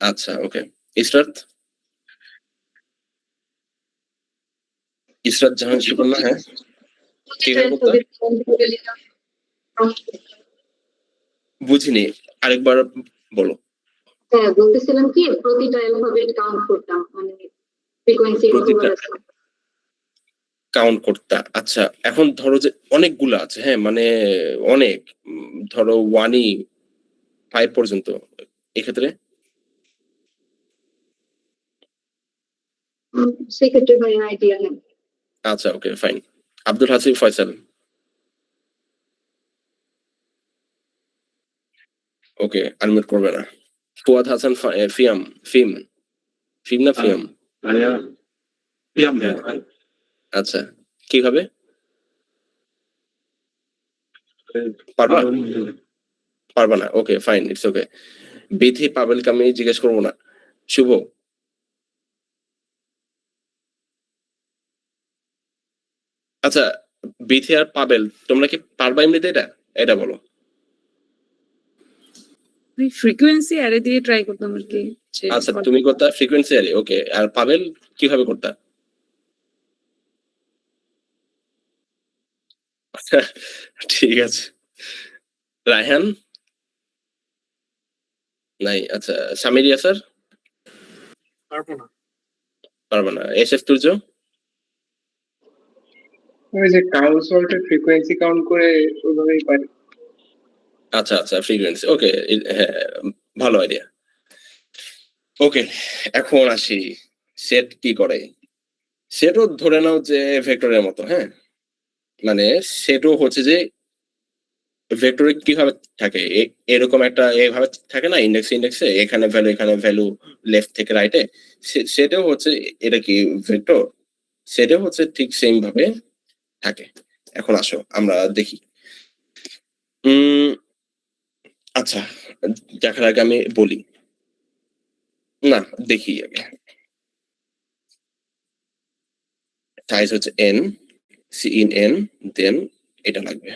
আচ্ছা ওকে। ইসরাত জাহান সুবর্ণা, হ্যাঁ কিভাবে করতা? বুঝিনি, আরেকবার বলো। হ্যাঁ, বলতেছিলাম কি প্রতিটা অ্যালফাবেট কাউন্ট করতাম, মানে ফ্রিকোয়েন্সি প্রতিটা কতবার আছে। কাউন্ট করতা, আচ্ছা। এখন ধরো যে অনেকগুলো আছে, হ্যাঁ মানে অনেক, ধরো 5 পর্যন্ত, এক্ষেত্রে সেক্ষেত্রে ভাই আইডিয়া নেই। আচ্ছা ওকে ফাইন। আব্দুল হাসিব ফয়সাল, ওকে আনমিউট করবে না। ফুয়াদ হাসান ফিয়াম, ফিম না ফিয়াম? আচ্ছা, কিভাবে পারবা? পারবা না, okay fine, it's okay. Bithi পাবেলকে আমি জিজ্ঞেস করবো না। শুভ, আচ্ছা বিথি আর পাবেল তোমরা কি পারবা এমনিতে এটা? এটা বলো। ফ্রিকোয়েন্সি অ্যারে দিয়ে ট্রাই করতাম আর কি। আচ্ছা তুমি করতা ফ্রিকোয়েন্সি আরে, ওকে। আর পাবেল কিভাবে করতা? ঠিক আছে। রায়হান নাই, আচ্ছা। সামিরিয়া স্যার? পারবো না। পারবা না। এসএফ তুর্য? ওই যে কাউন্ট সল্টের ফ্রিকোয়েন্সি কাউন্ট করে ওইভাবেই পারি। আচ্ছা আচ্ছা, ফ্রিকোয়েন্সি, ওকে, হ্যাঁ ভালো আইডিয়া। ওকে, এখন আসি সেট কি করে। সেটও ধরে নাও যে ভেক্টরের মতো, হ্যাঁ মানে সেটও হচ্ছে যে ভেক্টরে কিভাবে থাকে এরকম একটা এভাবে থাকে না, ইন্ডেক্সে এখানে ভ্যালু লেফট থেকে রাইটে, সেটাও হচ্ছে এটা কি ভেক্টর, সেটাও হচ্ছে ঠিক সেম ভাবে থাকে। এখন আসো আমরা দেখি। আচ্ছা, দেখার আগে আমি বলি না, দেখি আগে। সাইজ হচ্ছে n, c in n, দেন এটা লাগবে।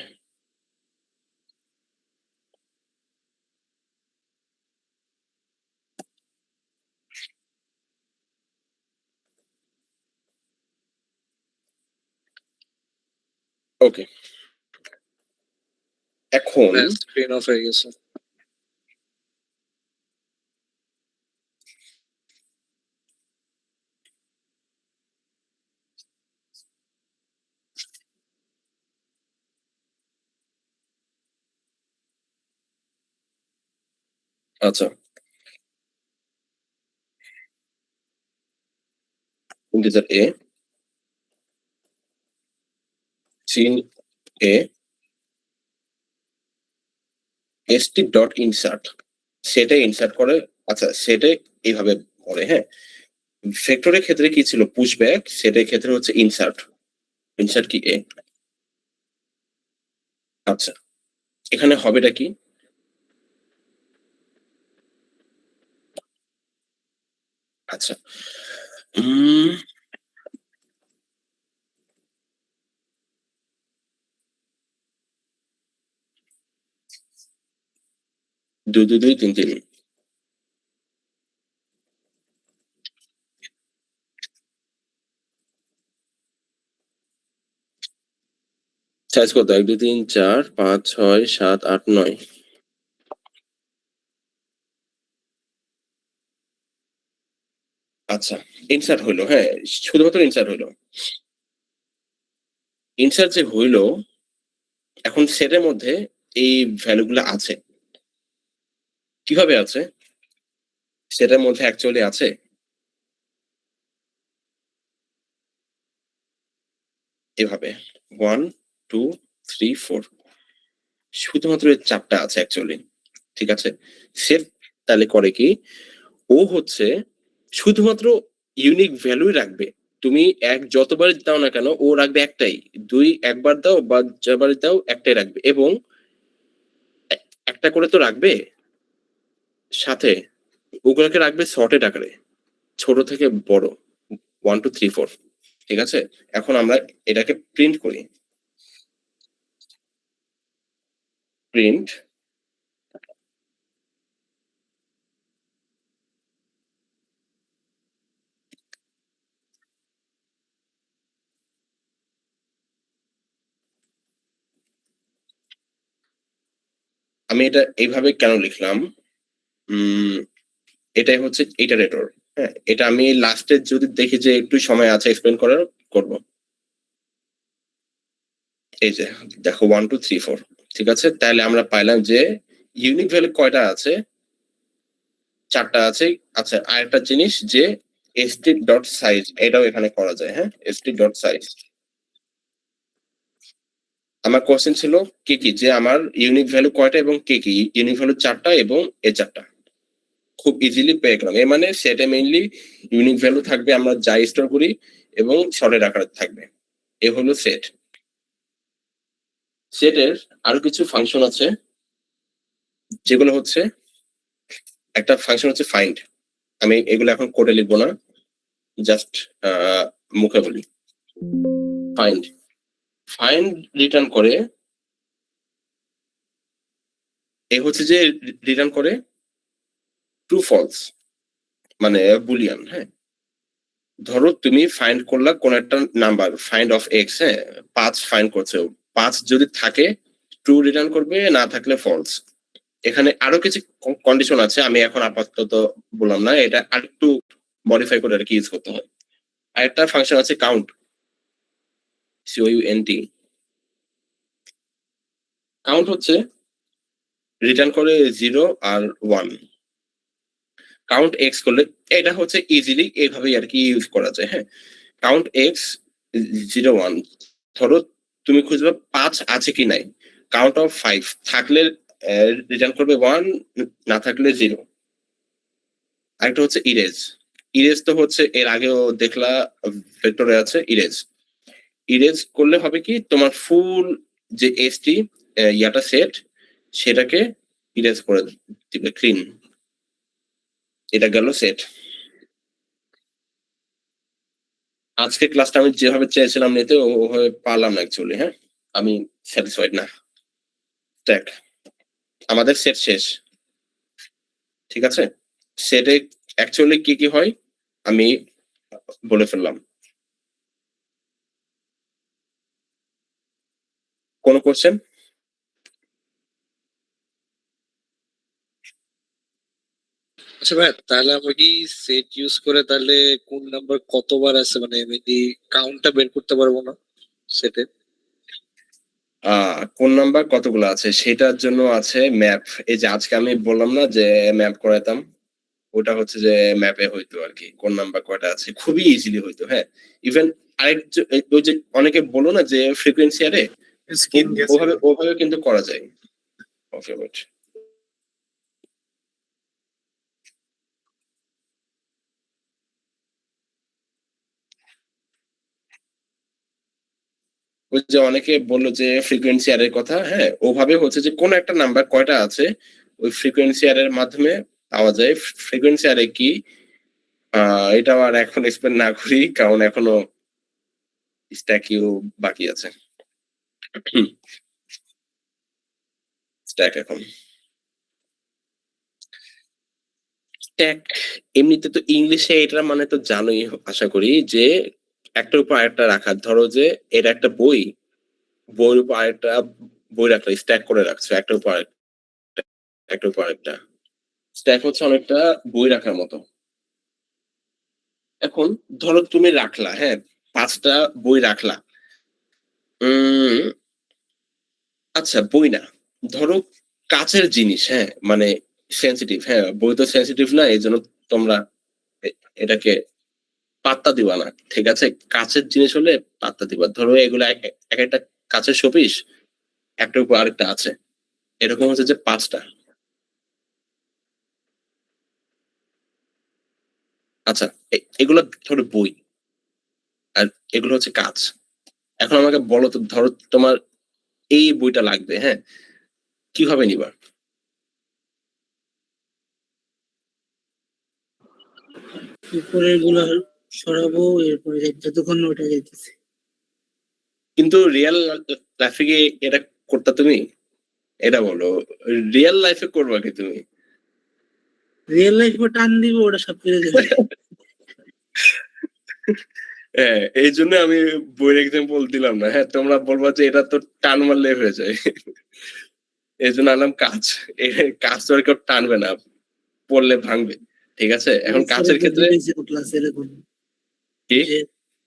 ওকে, এখন স্ক্রিন অফ হয়ে গেছে। আচ্ছা, integer a, sin a, st dot insert, সেটা ইনসার্ট করে। আচ্ছা, সেটা এইভাবে করে। হ্যাঁ, ভেক্টরের ক্ষেত্রে কি ছিল পুশব্যাক, সেটার ক্ষেত্রে হচ্ছে ইনসার্ট কি a। আচ্ছা, এখানে হবেটা কি, আচ্ছা দুই 3 সাইজ কত, 1 2 3 4 5 6 7 8 9। আচ্ছা, ইনসার্ট হইলো, হ্যাঁ শুধুমাত্র ইনসার্ট হইলো। ইনসার্ট যে হইলো, এখন সেটের মধ্যে এই ভ্যালুগুলো আছে, কিভাবে আছে, সেটার মধ্যে অ্যাকচুয়ালি আছে এভাবে 1 2 3 4, শুধুমাত্র এই চারটা আছে অ্যাকচুয়ালি। ঠিক আছে, সেট তাহলে করে কি, ও হচ্ছে শুধুমাত্র ইউনিক ভ্যালুই রাখবে। তুমি এক যতবার দাও না কেন ও রাখবে একটাই, 2 একবার দাও বা যতবার দাও একটাই রাখবে, এবং একটা করে তো রাখবে সাথে, ওগুলোকে রাখবে সর্টেড আকারে, ছোট থেকে বড় 1 2 3 4। ঠিক আছে, এখন আমরা এটাকে প্রিন্ট করি। প্রিন্ট আমি এটা এইভাবে কেন লিখলাম, এটাই হচ্ছে ইটারেটর। হ্যাঁ, এটা আমি লাস্টে যদি দেখি যে একটু সময় আছে এক্সপ্লেন করার, করব। এই যে দেখো 1 2 3 4। ঠিক আছে, তাহলে আমরা পাইলাম যে ইউনিক ভ্যালু কয়টা আছে, চারটা আছে। আচ্ছা, আরেকটা জিনিস যে st ডট সাইজ, এটাও এখানে করা যায়। হ্যাঁ, st ডট সাইজ। আমার কোশ্চেন ছিল কি কি, যে আমার ইউনিক ভ্যালু কয়টা এবং কি কি, ইউনিক ভ্যালু চারটা এবং এ চারটা, খুব ইজিলি পেয়ে গেলাম। এর মানে সেটে মেইনলি ইউনিক ভ্যালু থাকবে, আমরা যা স্টোর করি, এবং শর্টের আকারে থাকবে। এ হলো সেট। সেটের আরো কিছু ফাংশন আছে, যেগুলো হচ্ছে, একটা ফাংশন হচ্ছে ফাইন্ড। আমি এগুলো এখন কোডে লিখবো না, জাস্ট মুখে বলি। ফাইন্ড রিটার্ন করে, এ হচ্ছে যে রিটার্ন করে ট্রু ফলস, মানে বুলিয়ান। হ্যাঁ, ধরো তুমি ফাইন্ড করলা কোন একটা নাম্বার, ফাইন্ড অফ এক্স, হ্যাঁ 5 ফাইন্ড করছে, 5 যদি থাকে ট্রু রিটার্ন করবে, না থাকলে ফলস। এখানে আরো কিছু কন্ডিশন আছে, আমি এখন আপাতত বললাম না, এটা আরেকটু মডিফাই করে আর কি ইউজ করতে হয়। আর একটা ফাংশন আছে কাউন্ট, COUNT। কাউন্ট হচ্ছে রিটার্ন করে 0 আর 1। কাউন্ট এক্স করলে, এটা হচ্ছে ইজিলি এইভাবেই আর কি ইউজ করা যায়। হ্যাঁ, কাউন্ট এক্স 0 1, ধরো তুমি খুঁজবে 5 আছে কি নাই, কাউন্ট অফ 5 থাকলে রিটার্ন করবে 1, না থাকলে 0। আরেকটা হচ্ছে ইরেজ। ইরেজ তো হচ্ছে এর আগেও দেখলা ভেক্টরে আছে ইরেজ। ইরেজ করলে হবে কি তোমার ফুল যে এসটি ইয়াটা সেট সেটাকে ইরেজ করে দিবে ক্লিন। এটা গেল সেট। আজকে ক্লাসটা আমি যেভাবে চেয়েছিলাম নিতে ওভাবে পারলাম না অ্যাকচুয়ালি। হ্যাঁ, আমি স্যাটিসফাইড না। স্ট্যাক আমাদের সেট শেষ, ঠিক আছে। সেটে অ্যাকচুয়ালি কি কি হয় আমি বলে ফেললাম। কোন কোশ্চেন? আচ্ছা ভাই, তাহলে আমরা কি সেট ইউজ করে তাহলে কোন নাম্বার কতবার আছে মানে এমনি কাউন্টটা বের করতে পারবো না সেটে? কোন নাম্বার কতগুলো আছে সেটার জন্য আছে ম্যাপ। এই যে আজকে আমি বললাম না যে ম্যাপ করাতাম, ওটা হচ্ছে যে ম্যাপে হইতো আর কি কোন নাম্বার কয়টা আছে, খুবই ইজিলি হইতো। হ্যাঁ, ইভেন আরেক ওই যে অনেকে বলো না যে ফ্রিকোয়েন্সি আরে স্কিন গেছে ওভাবে ওভাবে কিন্তু করা যায়। ওকে, ওয়েট। ওই যে অনেকে বললো যে ফ্রিকোয়েন্সি অ্যারের কথা, হ্যাঁ ওভাবে হচ্ছে যে কোন একটা নাম্বার কয়টা আছে ওই ফ্রিকোয়েন্সি অ্যারের মাধ্যমে পাওয়া যায়। ফ্রিকোয়েন্সি অ্যারে কি এটা আর এখন এক্সপ্লেন না করি কারণ এখনো স্ট্যাকিও বাকি আছে। স্ট্যাক এখন স্ট্যাক এমনিতে তো ইংলিশে এটার মানে তো জানোই আশা করি যে একটার উপর আরেকটা রাখা। ধরো যে এটা একটা বই, বইয়ের উপর আরেকটা বই রাখলে স্ট্যাক করে রাখছো একটার উপর আরেকটা, একটার উপর আরেকটা। স্ট্যাক হচ্ছে অনেকটা বই রাখার মতো। এখন ধরো তুমি রাখলা, হ্যাঁ 5টা বই রাখলা। আচ্ছা বই না, ধরো কাচের জিনিস, হ্যাঁ মানে সেন্সিটিভ। হ্যাঁ, বই তো সেন্সিটিভ না, এই জন্য তোমরা এটাকে পাত্তা দিবা না, ঠিক আছে। কাচের জিনিস হলে পাত্তা দিবা। ধরো এগুলো এক একটা কাচের শোপিস, একটার উপর আরেকটা আছে, এরকম হচ্ছে যে 5টা। আচ্ছা, এগুলো ধরো বই আর এগুলো হচ্ছে কাচ। এখন আমাকে বলো তো, ধরো তোমার এই বইটা লাগবে, হ্যাঁ কিভাবে নিবা? উপরের গুলা সরাবো, এরপরে যতক্ষণ না ওটা যাইতেছে। কিন্তু রিয়েল লাইফে কি এটা করতে তুমি? এটা বলো, রিয়েল লাইফে করবা কি তুমি? রিয়েল লাইফে টান দিব, ওটা সব ফিরে যাবে। হ্যাঁ, এই জন্য আমি বইয়ের এক্সাম্পল দিলাম না। হ্যাঁ, তোমরা বলবা যে এটা তো টান মারলে হয়ে যায়। এই জন্য আনলাম কাচ। কাচ তো আর কেউ টানবে না, পড়লে ভাঙবে, ঠিক আছে। এখন কাচের ক্ষেত্রে ক্লাসে এরকম কি যে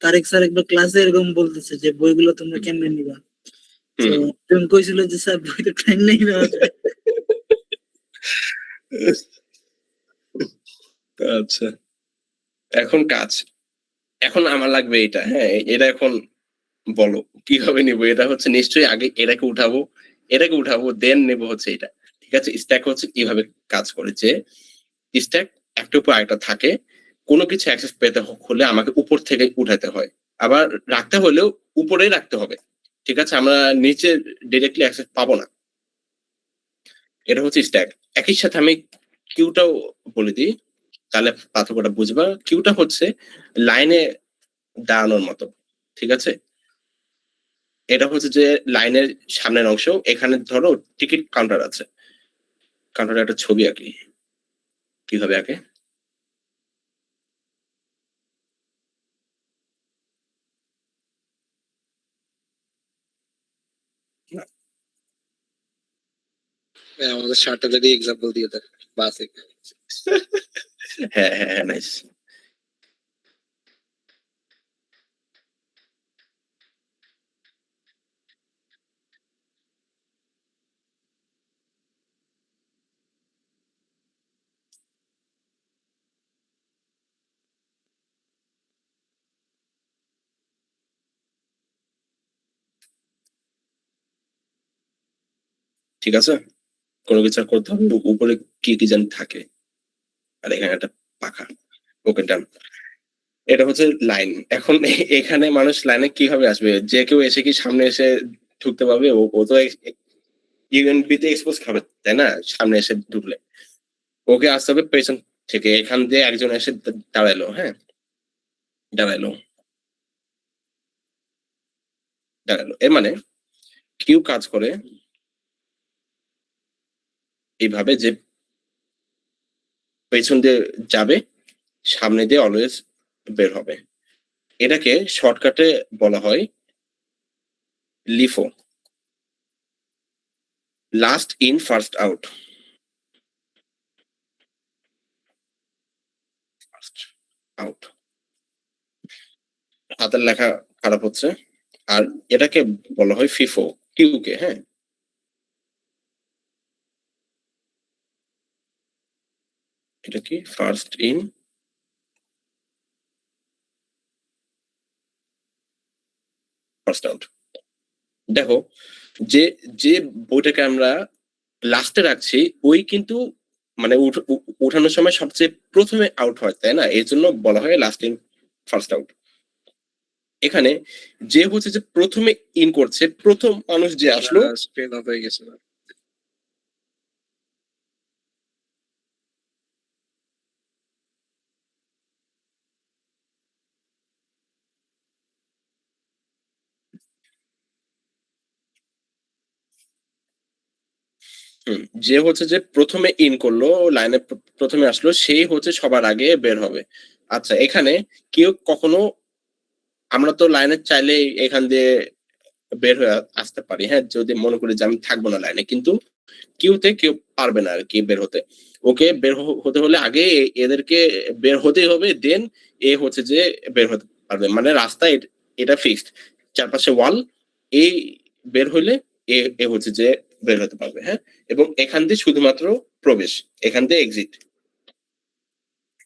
তারেক স্যার একবার ক্লাসে এরকম বলতেছে যে বইগুলো তোমরা কেমনে নিবা। তো হুম। একজন কইছিল যে স্যার বই তো টাইম নেই নেওয়া যায়। আচ্ছা, এখন কাজ, এখন আমার লাগবে এটা। হ্যাঁ, এটা এখন বলো কিভাবে নিবো? এটা হচ্ছে নিশ্চয়ই আগে এটাকে উঠাবো দেন নেব হচ্ছে এটা, ঠিক আছে। স্ট্যাক হচ্ছে কিভাবে কাজ করে যে স্ট্যাক একটা উপর আরেকটা থাকে। কোনো কিছু অ্যাক্সেস পেতে হলে আমাকে উপর থেকে উঠাতে হয়, আবার রাখতে হলেও উপরেই রাখতে হবে, ঠিক আছে। আমরা নিচে ডিরেক্টলি অ্যাক্সেস পাবো না। এটা হচ্ছে স্ট্যাক। একই সাথে আমি কিউটাও বলে দিই, তাহলে পার্থক্যটা বুঝবা। কিউটা হচ্ছে লাইনে দাঁড়ানোর মতো, ঠিক আছে। এটা হচ্ছে যে লাইনের সামনের অংশ, এখানে ধরো টিকিট কাউন্টার আছে, কাউন্টারে একটা ছবি আঁকি, কিভাবে আঁকে? আমাদের শার্টেলেরই এক্সাম্পল দিয়ে দেন বাসে। হ্যাঁ হ্যাঁ হ্যাঁ, নাইস। ঠিক আছে, কোনো কিছু আর করতে হবে উপরে কি কি যেন থাকে, আর এখানে একটা পাখা। ওকে ডান। এটা হচ্ছে লাইন। এখন এখানে মানুষ লাইনে কিভাবে আসবে? যে কেউ এসে কি সামনে এসে ঢুকতে পারবে? ও তো ইউএনপি তে এক্সপোজ খাবে, তাই না? সামনে এসে ঢুকলে ওকে আসতে হবে পেছন থেকে। এখান দিয়ে একজন এসে দাঁড়াইলো, হ্যাঁ, দাঁড়াইলো। এর মানে কিউ কাজ করে এইভাবে যে পেছন দিয়ে যাবে, সামনে দিয়ে অলওয়েজ বের হবে। এটাকে শর্টকাটে বলা হয় LIFO, last in first out. Out, হাতের লেখা খারাপ হচ্ছে। আর এটাকে বলা হয় ফিফো, কিউ কে। হ্যাঁ, এটা কি ফার্স্ট ইন ফার্স্ট আউট। দেখো যে যে বইটাকে আমরা লাস্টে রাখছি ওই কিন্তু মানে উঠানোর সময় সবচেয়ে প্রথমে আউট হয়, তাই না? এর জন্য বলা হয় লাস্ট ইন ফার্স্ট আউট। এখানে যে হচ্ছে যে প্রথমে ইন করছে, প্রথম মানুষ যে আসলো, স্ক্রিন অফ হয়ে গেছে। যে হচ্ছে যে প্রথমে ইন করলো, লাইনে প্রথমে আসলো, সেই হচ্ছে সবার আগে বের হবে। আচ্ছা, এখানে কেউ কখনো, আমরা তো লাইনে চাইলে এখান দিয়ে বের হয়ে আসতে পারি, হ্যাঁ, যদি মনে করি যে আমি থাকবো না লাইনে, কিন্তু কিউতে কেউ পারবে না আর কি বের হতে। ওকে বের হতে হলে আগে এদেরকে বের হতেই হবে, দেন এ হচ্ছে যে বের হতে পারবে। মানে রাস্তা এটা ফিক্সড, চারপাশে ওয়াল, এই বের হইলে এ হচ্ছে যে বের হতে পারবে। হ্যাঁ, এবং এখান দিয়ে শুধুমাত্র প্রবেশ, এখান দিয়ে এক্সিট।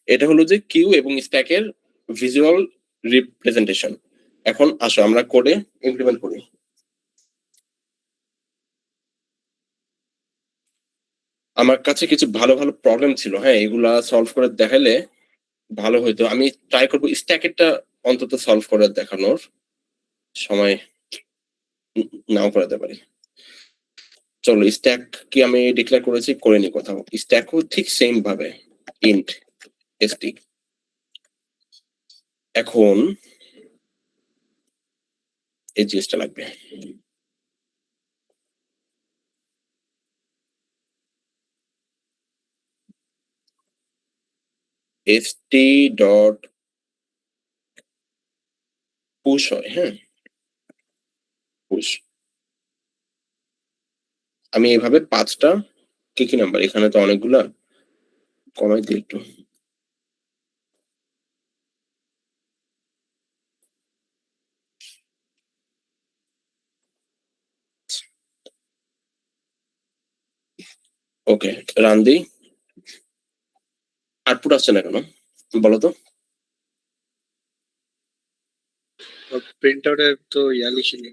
এটা হলো যে কিউ এবং স্ট্যাকের ভিজুয়াল রিপ্রেজেন্টেশন। এখন আসো আমরা কোডে ইমপ্লিমেন্ট করি। আমার কাছে কিছু ভালো ভালো প্রবলেম ছিল, হ্যাঁ, এগুলা সলভ করে দেখালে ভালো হইতো। আমি ট্রাই করবো স্ট্যাকেরটা অন্তত সলভ করে দেখানোর, সময় নাও করাতে পারি। চলো, স্ট্যাক কি আমি ডিক্লেয়ার করেছি, করে নি কোথাও। স্ট্যাকও ঠিক সেম ভাবে ইন্ট এসটি। এখন এই জিনিসটা লাগবে, st ডট পুশ হয়। হ্যাঁ, পুশ। আমি এইভাবে 5টা কি কি নাম্বার, এখানে তো অনেকগুলা, কমাই দিই একটু। ওকে, রান দিই। আউটপুট আসছে না কেন বলো তো? প্রিন্ট আউটের তো ইয়া লিখিনি।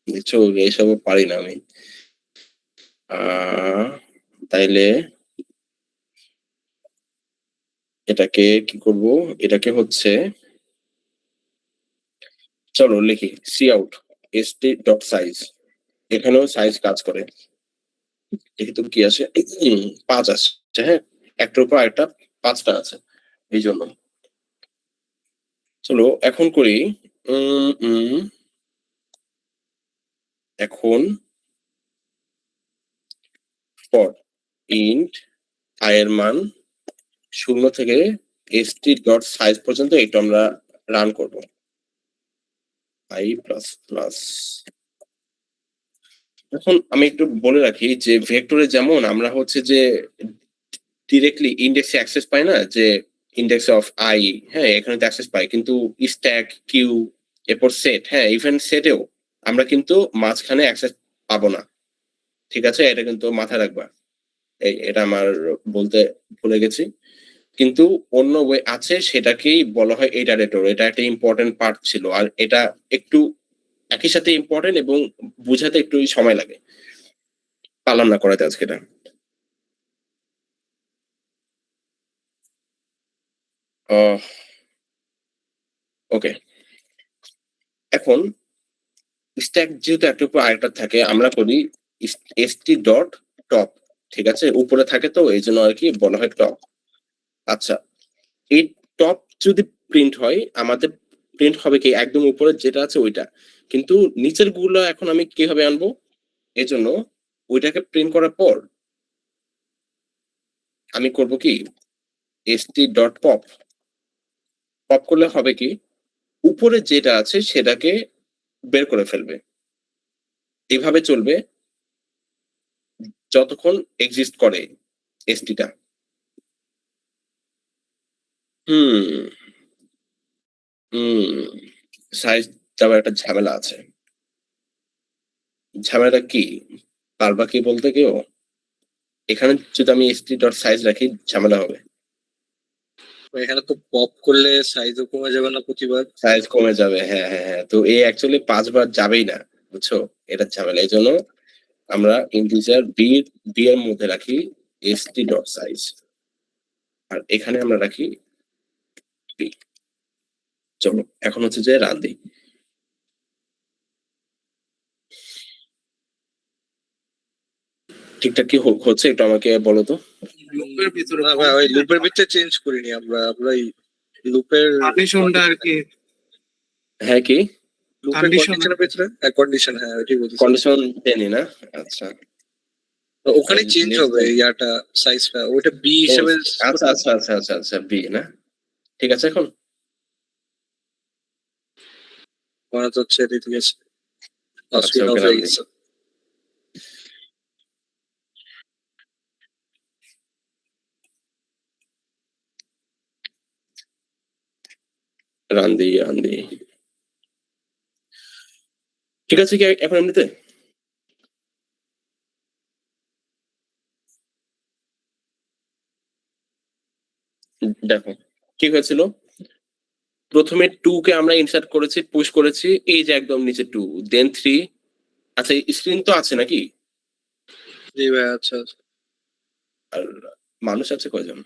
দেখছো, এইসব পারি না আমি। তাইলে এটাকে কি করব? এটাকে হচ্ছে, চলো লিখি C out st dot size. এখানেও সাইজ কাজ করে, যেহেতু কি আছে 5 আসছে, হ্যাঁ, একটার উপর একটা 5টা আছে, এই জন্য। চলো এখন করি, এখন ফর ইন্ট i এর মান 0 থেকে st ডট সাইজ পর্যন্ত এটা আমরা রান করব। i plus plus. এখন আমি একটু বলে রাখি যে ভেক্টরে যেমন আমরা হচ্ছে যে ডিরেক্টলি ইন্ডেক্সে অ্যাক্সেস পাই না, যে ইন্ডেক্স অফ আই, হ্যাঁ, এখানে তো অ্যাক্সেস পাই, কিন্তু স্ট্যাক, কিউ, এরপর সেট, হ্যাঁ, ইভেন সেটেও আমরা কিন্তু মাঝখানে অ্যাক্সেস পাবো না। ঠিক আছে, এটা কিন্তু মাথায় রাখবা। এটা আমার বলতে ভুলে গেছি, কিন্তু অন্য ওয়ে আছে, সেটাকেই বলা হয় ইটারেটর। এটা একটা ইম্পর্টেন্ট পার্ট ছিল, আর এটা একটু একই সাথে ইম্পর্টেন্ট এবং বুঝাতে একটু সময় লাগে। পারলাম না করাতে আজকে এটা। ওকে, এখন স্ট্যাক যেহেতু একটা উপর আরেকটা থাকে, আমরা করি st ডট টপ, ঠিক আছে, উপরে থাকে তো এই জন্য আর কি বলা হয় টপ। আচ্ছা, এই টপ যদি প্রিন্ট হয় আমাদের প্রিন্ট হবে কি একদম উপরে যেটা আছে ওইটা, কিন্তু নিচের গুলো এখন আমি কিভাবে আনবো? এই জন্য ওইটাকে প্রিন্ট করার পর আমি করব কি st ডট পপ। পপ করলে হবে কি উপরে যেটা আছে সেটাকে বের করে ফেলবে। এভাবে চলবে যতক্ষণ এক্সিস্ট করে st-টা। হুম হুম সাইজ যাওয়ার একটা ঝামেলা আছে। ঝামেলাটা কি পারবা কি বলতে কেউ? এখানে যদি আমি st ডট সাইজ রাখি ঝামেলা হবে। এখানে তো পপ করলে সাইজও কমে যাবে না প্রতিবার? সাইজ কমে যাবে, হ্যাঁ হ্যাঁ হ্যাঁ। তো এই অ্যাকচুয়ালি ৫ বার যাবেই না, বুঝছো? এটা ঝামেলা। এই জন্য আমরা ইন্টিজার বি এর মধ্যে রাখি st ডট সাইজ, আর এখানে আমরা রাখি b। চলো এখন হচ্ছে যে রান দিই। ঠিকঠাক কি হচ্ছে একটু আমাকে বলো তো। লুপের ভিতরে না ভাই, ওই লুপের ভিতরে চেঞ্জ করিনি আমরা এই লুপের কন্ডিশনটা আর কি হ্যাঁ কি লুপের Condition- কন্ডিশনের ভিতরে কন্ডিশন, হ্যাঁ ওইটাই বলতেছি। কন্ডিশন দেনি না? আচ্ছা ওখানে চেঞ্জ হবে ইয়াটা, সাইজটা ওইটা বি হিসেবে আচ্ছা আচ্ছা আচ্ছা আচ্ছা আচ্ছা বি না, ঠিক আছে। এখন মনে তো হচ্ছে এটাই ঠিক আছে। আচ্ছা, অসুবিধা ওকে, হয়ে রান গেছে। রান দিই রান দিই। ঠিক আছে কি এখন এমনিতে? দেখো কি হয়েছিল, প্রথমে 2 কে আমরা ইনসার্ট করেছি, পুশ করেছি, এই যে একদম নিচে 2, দেন 3। আচ্ছা স্ক্রিন তো আছে নাকি? জি ভাই, আচ্ছা আচ্ছা। আর মানুষ আছে কয়জন?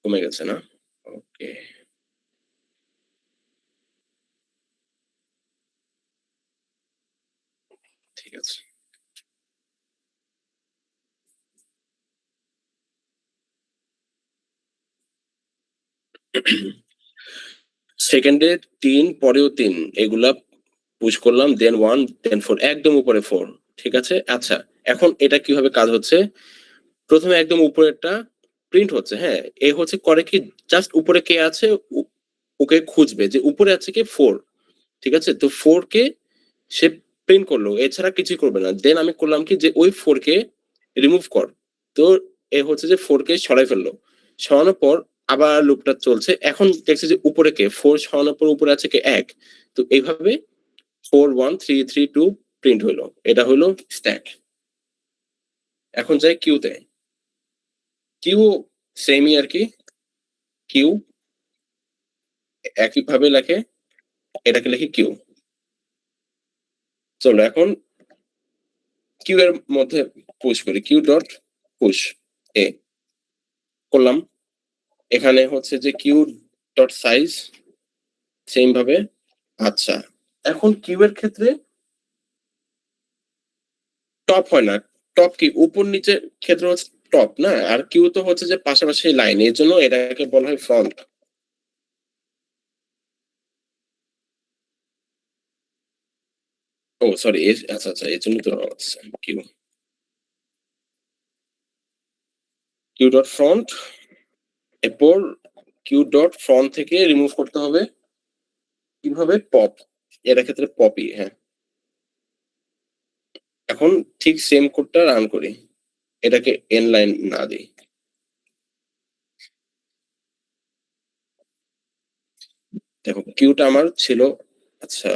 কমে গেছে না? ওকে, ঠিক আছে। সেকেন্ডে 3 পরেও 3, এগুলা পুশ করলাম, দেন 1 দেন 4, একদম উপরে 4, ঠিক আছে। আচ্ছা এখন এটা কিভাবে কাজ হচ্ছে, প্রথমে একদম উপরেরটা প্রিন্ট হচ্ছে, হ্যাঁ এ হচ্ছে করে কি জাস্ট উপরে কে আছে ওকে খুঁজবে যে উপরে আছে কি 4, ঠিক আছে। তো 4 কে সে প্রিন্ট করলো, এছাড়া কিছুই করবে না। দেন আমি করলাম কি যে ওই 4 কে রিমুভ কর। তো এ হচ্ছে যে 4 কে সরাই ফেললো, সরানোর পর আবার লুপটা চলছে। এখন দেখছে যে উপরে কে 4 সরানোর পর উপরে আছে কে 1। তো এইভাবে 4 1 3 3 2 প্রিন্ট হলো। এটা হলো স্ট্যাক। এখন যাই কিউতে। কিউ সেমই আর কি, কিউ একইভাবে লেখে, এটাকে লিখি কিউ। চলো এখন কিউ এর মধ্যে পুশ করি, কিউ ডট পুশ এ করলাম। এখানে হচ্ছে যে কিউ ডট সাইজ সেম ভাবে। আচ্ছা এখন কিউ এর ক্ষেত্রে টপ হয় না, টপ কি উপর নিচে ক্ষেত্রে হচ্ছে টপ না, আর কিউ তো হচ্ছে যে পাশাপাশি লাইন, এর জন্য এটাকে বলা হয় ফ্রন্ট। ও সরি, আচ্ছা আচ্ছা এর জন্য তো কিউ কিউ ডট ফ্রন্ট। এরপর কিউ ডট ফ্রন্ট থেকে রিমুভ করতে হবে কিভাবে, পপ। এটার ক্ষেত্রে পপই, হ্যাঁ। এখন ঠিক সেম কোডটা রান করি, এটাকে এন লাইন না দিই। দেখো কিউটা আমার ছিল, আচ্ছা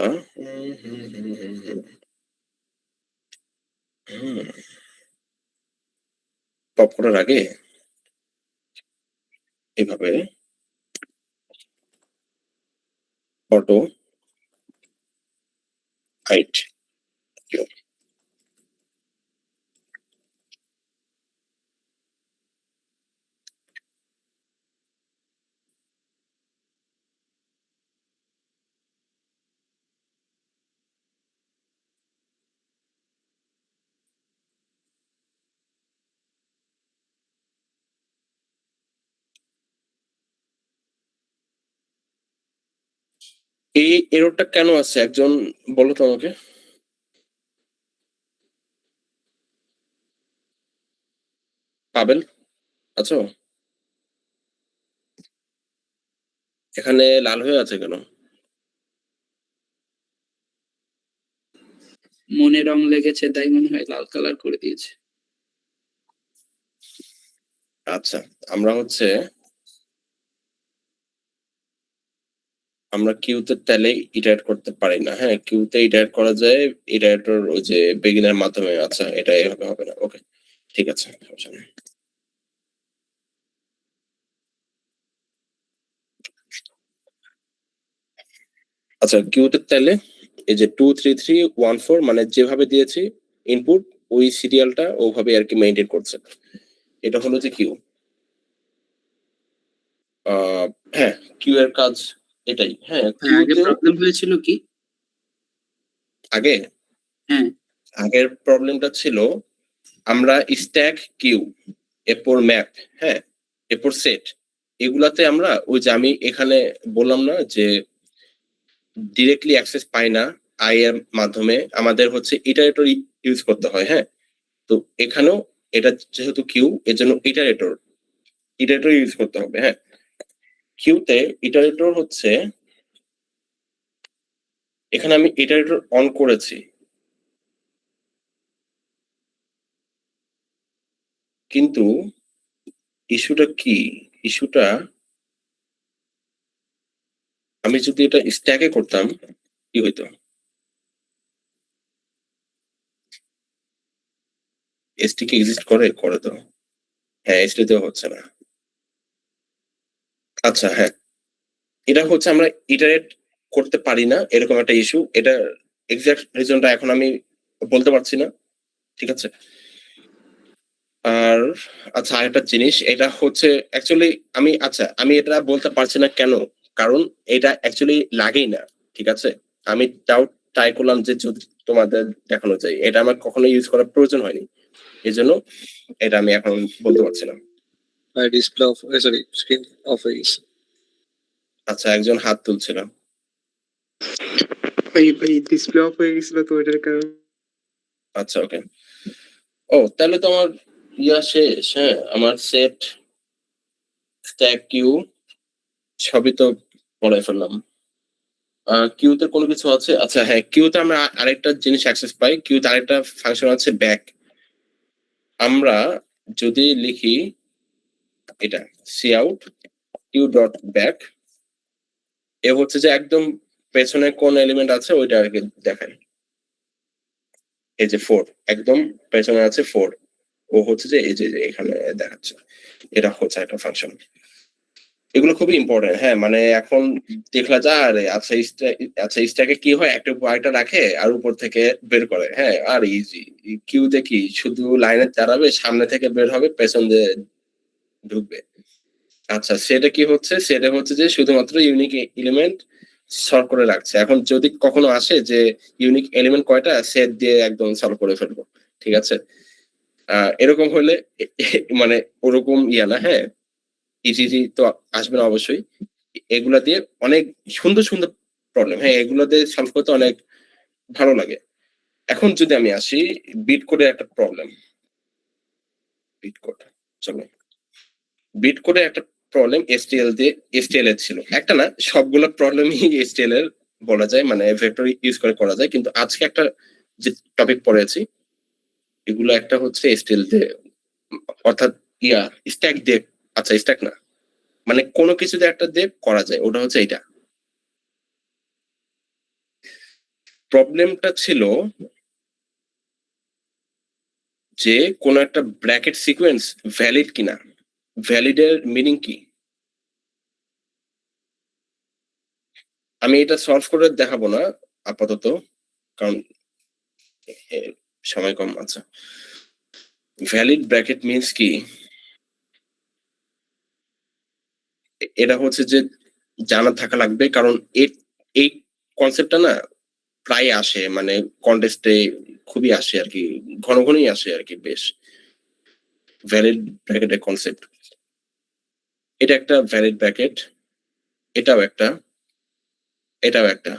পপ করার আগে এভাবে অটো হাইট এই এররটা কেন আছে একজন বলো তো আমাকে। পাবেল আছো? এখানে লাল হয়ে আছে কেন? মনে রং লেগেছে তাই মনে হয় লাল কালার করে দিয়েছে। আচ্ছা আমরা হচ্ছে আমরা কিউতে তাহলে ইটারেট করতে পারি না। হ্যাঁ কিউতে ইটারেট করা যায় ইটারেটর ওই যে বেগিনের মাধ্যমে। আচ্ছা এটা এভাবে হবে না। ওকে ঠিক আছে সমস্যা নেই। আচ্ছা কিউতে তাহলে এই যে 23314 মানে যেভাবে দিয়েছি ইনপুট ওই সিরিয়ালটা ওভাবে আর কি মেইনটেইন করছে। এটা হলো যে কিউ। হ্যাঁ কিউ এর কাজ এটাই। হ্যাঁ আগে কিউতে প্রবলেম হয়েছিল কি? আগে হ্যাঁ আগের প্রবলেমটা ছিল আমরা স্ট্যাক কিউ এরপর ম্যাপ হ্যাঁ এরপর সেট এগুলাতে আমরা ওই যে আমি এখানে বললাম না যে ডিরেক্টলি অ্যাক্সেস পাই না আই এর মাধ্যমে আমাদের হচ্ছে ইটারেটর ইউজ করতে হয়। হ্যাঁ তো এখানেও এটা যেহেতু কিউ এর জন্য ইটারেটর ইউজ করতে হবে। হ্যাঁ কিউতে ইটারেটর হচ্ছে এখানে আমি ইটারেটর অন করেছি কিন্তু ইস্যুটা কি? ইস্যুটা আমি যদি এটা স্ট্যাকে করতাম কি হইতো? এসটি কি এক্সিস্ট করে? করে তো। হ্যাঁ এসটি তেও হচ্ছে না। আচ্ছা হ্যাঁ এটা হচ্ছে আমরা ইটারেট করতে পারি না এরকম একটা ইস্যু। এটা এক্সাক্ট রিজনটা এখন আমি বলতে পারছি না। ঠিক আছে আর আচ্ছা আরেকটা জিনিস এটা হচ্ছে অ্যাকচুয়ালি আমি এটা বলতে পারছি না কেন কারণ এটা অ্যাকচুয়ালি লাগেই না। ঠিক আছে আমি তাও ট্রাই করলাম যে যদি তোমাদের দেখানো যায় এটা আমার কখনো ইউজ করার প্রয়োজন হয়নি এই জন্য এটা আমি এখন বলতে পারছি না। Display of sorry screen off হয়ে গেছে। আচ্ছা একজন হাত তুলছিল। ভাই ডিসপ্লে অফ হয়ে গেছিল তো এটার কারণে। আচ্ছা ওকে ও তাহলে তো আমার ইয়া শেষ। হ্যাঁ আমার সেট স্ট্যাক কিউ সবই তো পড়াই ফেললাম। কিউতে কোনো কিছু আছে? আচ্ছা হ্যাঁ কিউতে আমরা আরেকটা জিনিস অ্যাক্সেস পাই। কিউতে আরেকটা ফাংশন আছে ব্যাক। আমরা যদি লিখি এটা C out Q dot back এ হচ্ছে যে একদম পেছনে কোন এলিমেন্ট আছে ওইটা আর কি দেখায়। এই যে 4 একদম পেছনে আছে 4 ও হচ্ছে যে এই যে এখানে দেখাচ্ছে। এটা হচ্ছে একটা ফাংশন। এগুলো খুবই ইম্পর্টেন্ট। হ্যাঁ মানে এখন দেখলা যায় আরে আচ্ছা স্ট্যাকে কি হয় একটা উপর আরেকটা রাখে আর উপর থেকে বের করে। হ্যাঁ আর ইজি কিউতে কি শুধু লাইনে দাঁড়াবে সামনে থেকে বের হবে পেছন দিয়ে ঢুকবে। আচ্ছা সেটা কি হচ্ছে? সেটা হচ্ছে যে শুধুমাত্র ইউনিক এলিমেন্ট সলভ করে রাখছে। এখন যদি কখনো আসে যে ইউনিক এলিমেন্ট কয়টা সেট দিয়ে একদম সলভ করে ফেলবো। ঠিক আছে এরকম হলে মানে ওরকম ইয়া না। হ্যাঁ ইজি তো আসবে না অবশ্যই। এগুলা দিয়ে অনেক সুন্দর সুন্দর প্রবলেম হ্যাঁ এগুলো দিয়ে সলভ করতে অনেক ভালো লাগে। এখন যদি আমি আসি বিট কোডের একটা প্রবলেম। বিট কোড চলো বিট কোডের একটা প্রবলেম এসটিএল এর ছিল একটা না সবগুলো প্রবলেমই এসটিএল এর বলা যায় মানে ভেক্টর ইউজ করে করা যায় কিন্তু আজকে একটা যে টপিক পড়েছি এগুলো একটা হচ্ছে এসটিএল দিয়ে অর্থাৎ ইয়া স্ট্যাক দিয়ে। আচ্ছা স্ট্যাক না মানে কোনো কিছু দিয়ে একটা দিয়ে করা যায় ওটা হচ্ছে এটা। প্রবলেমটা ছিল যে কোন একটা ব্র্যাকেট সিকোয়েন্স ভ্যালিড কিনা। ভ্যালিডের মিনিং কি? আমি এটা সলভ করে দেখাবো না আপাতত কারণ সময় কম। আচ্ছা, ভ্যালিড ব্র্যাকেট মিন্স কি? এটা হচ্ছে যে জানা থাকা লাগবে, কারণ এই কনসেপ্টটা না প্রায় আসে, মানে কন্টেস্টে খুবই আসে আর কি, ঘন ঘনই আসে আর কি বেশ। ভ্যালিড ব্র্যাকেটের কনসেপ্ট, এটা একটা ভ্যালিড ব্র্যাকেট, এটাও একটা, এটাও একটা,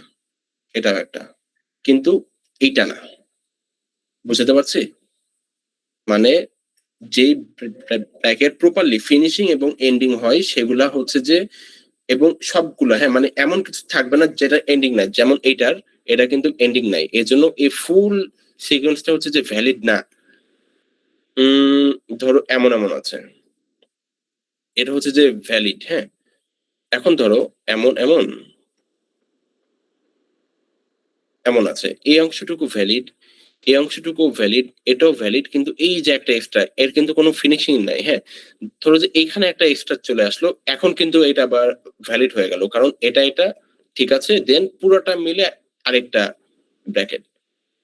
এটাও একটা, কিন্তু এইটা না। বুঝতে পারছি? মানে যেই ব্র্যাকেট প্রপারলি ফিনিশিং এবং এন্ডিং হয় সেগুলা হচ্ছে যে, এবং সবগুলো, হ্যাঁ, মানে এমন কিছু থাকবে না যেটা এন্ডিং নাই, যেমন এটা কিন্তু এন্ডিং নাই, এর জন্য এই ফুল সিকোয়েন্সটা হচ্ছে যে ভ্যালিড না। ধরো এমন এমন আছে, এটা হচ্ছে যে ভ্যালিড, হ্যাঁ। এখন ধরো এমন এমন এমন আছে, এই অংশটুকু ভ্যালিড, এই অংশটুকু ভ্যালিড, এটাও ভ্যালিড, কিন্তু এই যে একটা এক্সট্রা, এর কিন্তু কোনো ফিনিশিং নাই, হ্যাঁ। ধরো যে এইখানে একটা এক্সট্রা চলে আসলো, এখন কিন্তু এটা আবার ভ্যালিড হয়ে গেল, কারণ এটা ঠিক আছে, দেন পুরোটা মিলে আরেকটা ব্র্যাকেট।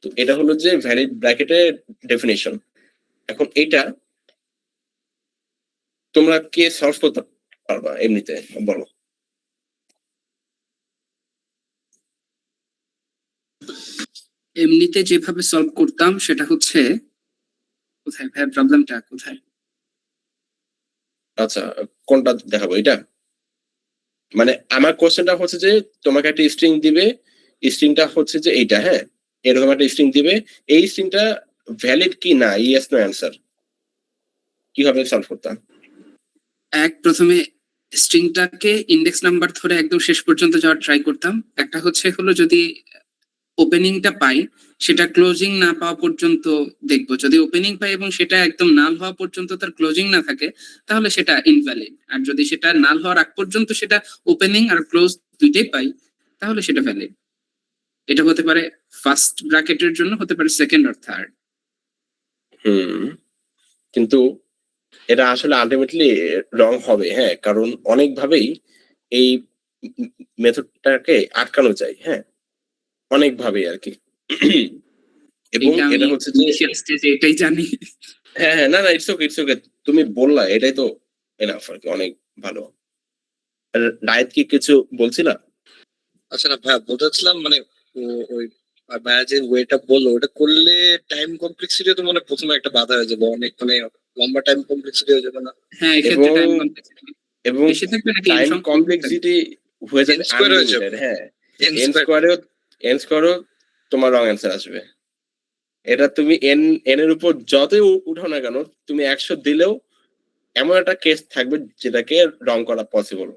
তো এটা হলো যে ভ্যালিড ব্র্যাকেটের ডেফিনেশন। এখন এটা তোমরা কে সলভ করতে পারবা এমনিতে, বলো? এমনিতে যেভাবে সলভ করতাম সেটা হচ্ছে, কোথায় ভাই প্রবলেমটা কোথায়? আচ্ছা, কোনটা দেখাবো? এটা মানে আমার কোশ্চেনটা হচ্ছে যে তোমাকে একটা স্ট্রিং দিবে, স্ট্রিংটা হচ্ছে যে এইটা, হ্যাঁ, এরকম একটা স্ট্রিং দিবে, এই স্ট্রিংটা ভ্যালিড কি না, ইয়েস নো অ্যান্সার, কিভাবে সলভ করতাম? প্রথমে স্ট্রিংটাকে ইন্ডেক্স নাম্বার ধরে একদম শেষ পর্যন্ত যাওয়ার ট্রাই করতাম। একটা হলো যদি ওপেনিংটা পাই সেটা ক্লোজিং না পাওয়া পর্যন্ত দেখবো। যদি ওপেনিং পাই এবং সেটা একদম নাল হওয়া পর্যন্ত তার ক্লোজিং না থাকে, তাহলে সেটা ইনভ্যালিড। আর যদি সেটা নাল হওয়ার আগ পর্যন্ত সেটা ওপেনিং আর ক্লোজ দুইটাই পাই, তাহলে সেটা ভ্যালিড। এটা হতে পারে ফার্স্ট ব্র্যাকেটের জন্য, হতে পারে সেকেন্ড আর থার্ড। কিন্তু এটা আসলে আলটিমেটলি রং হবে, হ্যাঁ, কারণ অনেকভাবেই এই মেথডটাকে আটকানো যায়, হ্যাঁ, অনেকভাবেই আর কি। এবং এটা হচ্ছে যে এটাই জানি। হ্যাঁ, না না, ইটস ওকে, তুমি বললা, এটাই তো এনাফ আর কি, অনেক ভালো। রায়ত কি কিছু বলছিলা? আচ্ছা না ভাইয়া, বলতেছিলাম মানে ওই ভাইয়া যে ওয়েটা বললো ওটা করলে টাইম কমপ্লেক্সিটি তো মানে প্রথমে একটা বাধা হয়ে যাবে, অনেক মানে লম্বা টাইম কমপ্লেক্সিটি হয়ে যাবে না? হ্যাঁ, এক্ষেত্রে টাইম কমপ্লেক্সিটি এবং বেশি থাকবে নাকি টাইম কমপ্লেক্সিটি হয়ে যাবে N square হয়ে যাবে। আনলিমিটেড, হ্যাঁ। N N square। স্কোয়ারেও তোমার রং অ্যান্সার আসবে। এটা তুমি এন এর উপর যতই উঠাও না কেন, তুমি 100 দিলেও এমন একটা কেস থাকবে যেটাকে রং করা পসিবল।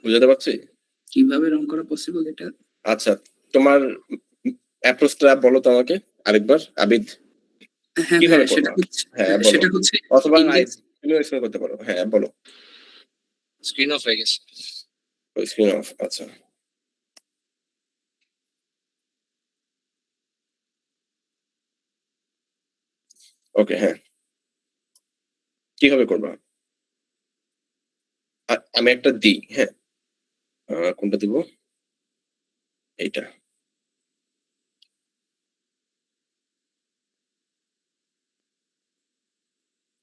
বুঝতে পারছি? কিভাবে রং করা পসিবল এটা? আচ্ছা, তোমার অ্যাপ্রোচটা বলো তো আমাকে আরেকবার, আবিদ। হ্যাঁ কিভাবে ভাইয়া, করবা? হ্যাঁ, বলো। সেটা হচ্ছে অথবা index তুমি এক্সপ্লেন করতে পারো, হ্যাঁ বলো। স্ক্রিন অফ হয়ে গেছে। স্ক্রিন অফ, আচ্ছা। ওকে, হ্যাঁ, কিভাবে করবা? আমি একটা দিই, হ্যাঁ, কোনটা দিব? এইটা।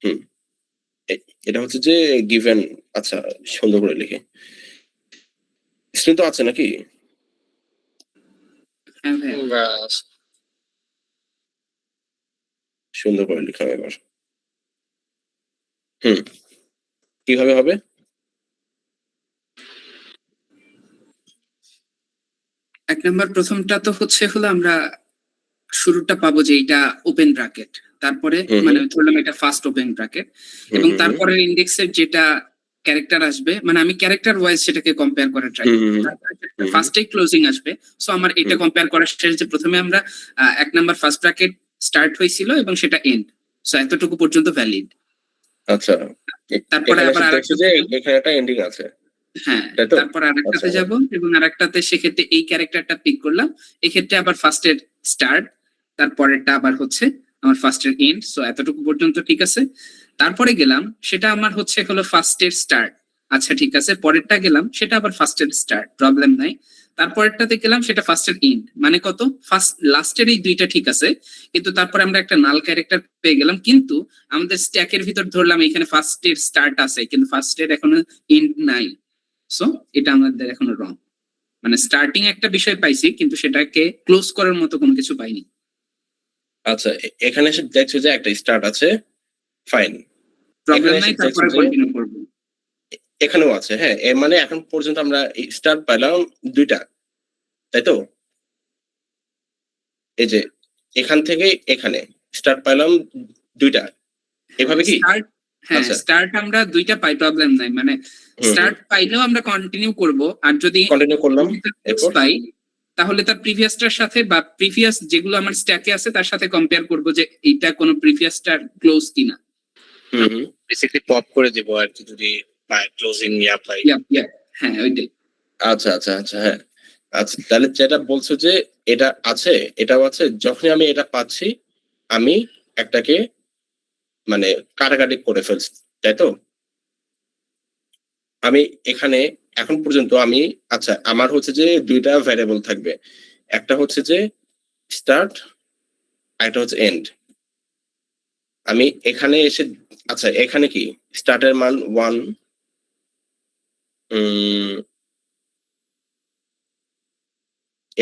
হুম, এটা হচ্ছে যে গিভেন। আচ্ছা, সুন্দর করে লিখে। স্ক্রিন তো আছে নাকি? হ্যাঁ ভাইয়া, ব্যাস। সুন্দর করে লিখলাম এবার। কিভাবে হবে? এক নাম্বার প্রথমটা তো হলো আমরা শুরুটা পাবো যে এটা ওপেন ব্র্যাকেট, তারপরে মানে ধরলাম এটা ফার্স্ট ওপেন ব্র্যাকেট, এবং তারপরে ইন্ডেক্সের যেটা ক্যারেক্টার আসবে, মানে আমি ক্যারেক্টার ওয়াইজ সেটাকে কম্পেয়ার করার ট্রাই করব। ফার্স্টে ক্লোজিং আসবে, সো আমার এটা কম্পেয়ার করার শেষ যে প্রথমে আমরা এক নাম্বার ফার্স্ট ব্র্যাকেট স্টার্ট হয়েছিল এবং সেটা এন্ড, সো এতটুকু পর্যন্ত ভ্যালিড। আচ্ছা, তারপরে আবার এখানে একটা এন্ডিং আছে, হ্যাঁ, তাই তো? তারপর আরেকটাতে যাব এবং আরেকটাতে সেক্ষেত্রে এই ক্যারেক্টারটা পিক করলাম, এক্ষেত্রে আবার ফার্স্টের স্টার্ট, তারপরেরটা আবার আমার ফার্স্টের এন্ড, সো এতটুকু পর্যন্ত ঠিক আছে। তারপরে গেলাম, সেটা আমার হলো ফার্স্টের স্টার্ট, আচ্ছা ঠিক আছে, পরেরটা গেলাম সেটা আবার ফার্স্টের স্টার্ট, প্রবলেম নাই। তারপরেরটাতে গেলাম সেটা ফার্স্টের এন্ড, মানে কত ফার্স্ট লাস্টের এই দুইটা ঠিক আছে, কিন্তু তারপরে আমরা একটা নাল ক্যারেক্টার পেয়ে গেলাম, কিন্তু আমাদের স্ট্যাকের ভিতর ধরলাম এখানে ফার্স্টের স্টার্ট আছে কিন্তু ফার্স্টের এখনো এন্ড নাই। সো এটা আমাদের এখনো রং, মানে স্টার্টিং একটা বিষয় পাইছি কিন্তু সেটাকে ক্লোজ করার মতো কোনো কিছু পাইনি। আচ্ছা এখানে এসে দেখছো যে একটা স্টার্ট আছে, ফাইন, প্রবলেম এখানে নাই, এসে তারপরে দেখছো যে কন্টিনিউ করবো। এখানেও আছে, হ্যাঁ এর মানে এখন পর্যন্ত আমরা স্টার্ট পাইলাম দুইটা, তাই তো? এই যে এখান থেকে এখানে স্টার্ট পাইলাম দুইটা, এভাবে কি? স্টার্ট, হ্যাঁ আচ্ছা। স্টার্ট আমরা দুইটা পাই, প্রবলেম নাই, মানে স্টার্ট পাইলেও আমরা কন্টিনিউ করব, আর যদি কন্টিনিউ করলাম, এরপর পাই তাহলে তার প্রিভিয়াসটার সাথে বা প্রিভিয়াস যেগুলো আমার স্ট্যাকে আছে তার সাথে কম্পেয়ার করব যে এইটা কোনো প্রিভিয়াসটার ক্লোজ কিনা। বেসিক্যালি পপ করে দেবো আর কি, যদি ক্লোজিং ইয়া পাই। হ্যাঁ ওইটাই। আচ্ছা আচ্ছা আচ্ছা, হ্যাঁ আচ্ছা, তাহলে যেটা বলছো যে এটা আছে এটাও আছে, যখনই আমি এটা পাচ্ছি আমি একটাকে মানে কাটাকাটি করে ফেলছি, তাই তো? আমি এখানে এখন পর্যন্ত আমি, আচ্ছা আমার হচ্ছে যে দুইটা ভ্যারিয়েবল থাকবে, একটা হচ্ছে যে স্টার্ট, একটা হচ্ছে এন্ড। আমি এখানে এসে, আচ্ছা এখানে কি স্টার্টের মান 1,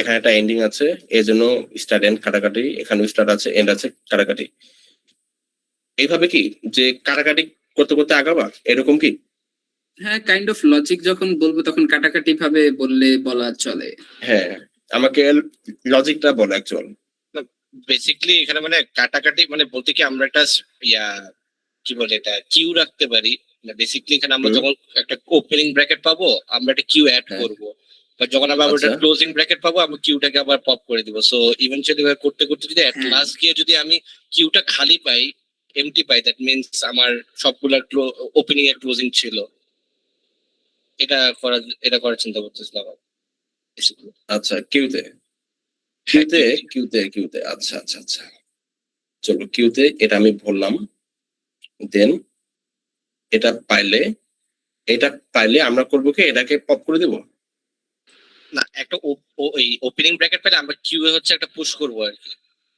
এখানে একটা এন্ডিং আছে, এই জন্য স্টার্ট এন্ড কাটাকাটি, এখানে স্টার্ট আছে এন্ড আছে কাটাকাটি। এইভাবে কি যে কাটাকাটি করতে করতে আগাবা, এরকম কি? হ্যাঁ কাইন্ড অফ লজিক যখন বলবো তখন কাটাকাটি ভাবে বললে বলা চলে। হ্যাঁ আমাকে লজিকটা বলো অ্যাকচুয়াল। বেসিক্যালি এখানে মানে কাটাকাটি মানে বলতে কি আমরা একটা ইয়া কি বলে এটা কিউ রাখতে পারি। বেসিক্যালি এখানে আমরা যখন একটা ওপেনিং ব্র্যাকেট পাবো আমরা একটা কিউ অ্যাড হ্যাঁ। করব, বা যখন আবার আচ্ছা। একটা ক্লোজিং ব্র্যাকেট পাবো আমরা কিউটাকে আবার পপ করে দিব। সো ইভেনচুয়ালি করতে করতে যদি এট হ্যাঁ। লাস্ট গিয়ে যদি আমি কিউটা খালি পাই, এমটি পাই, দ্যাট মিন্স আমার সবগুলা ওপেনিং এর ক্লোজিং ছিল। এটা করার চিন্তা করতেছিলাম basically। আচ্ছা কিউতে আচ্ছা আচ্ছা আচ্ছা, চলো কিউতে এটা আমি বললাম, দেন এটা পাইলে আমরা করবো কি এটাকে পপ করে দেবো। না, একটা ওই ওপেনিং ব্র্যাকেট পেলে আমরা কিউ এ হচ্ছে একটা পুশ করবো আর কি।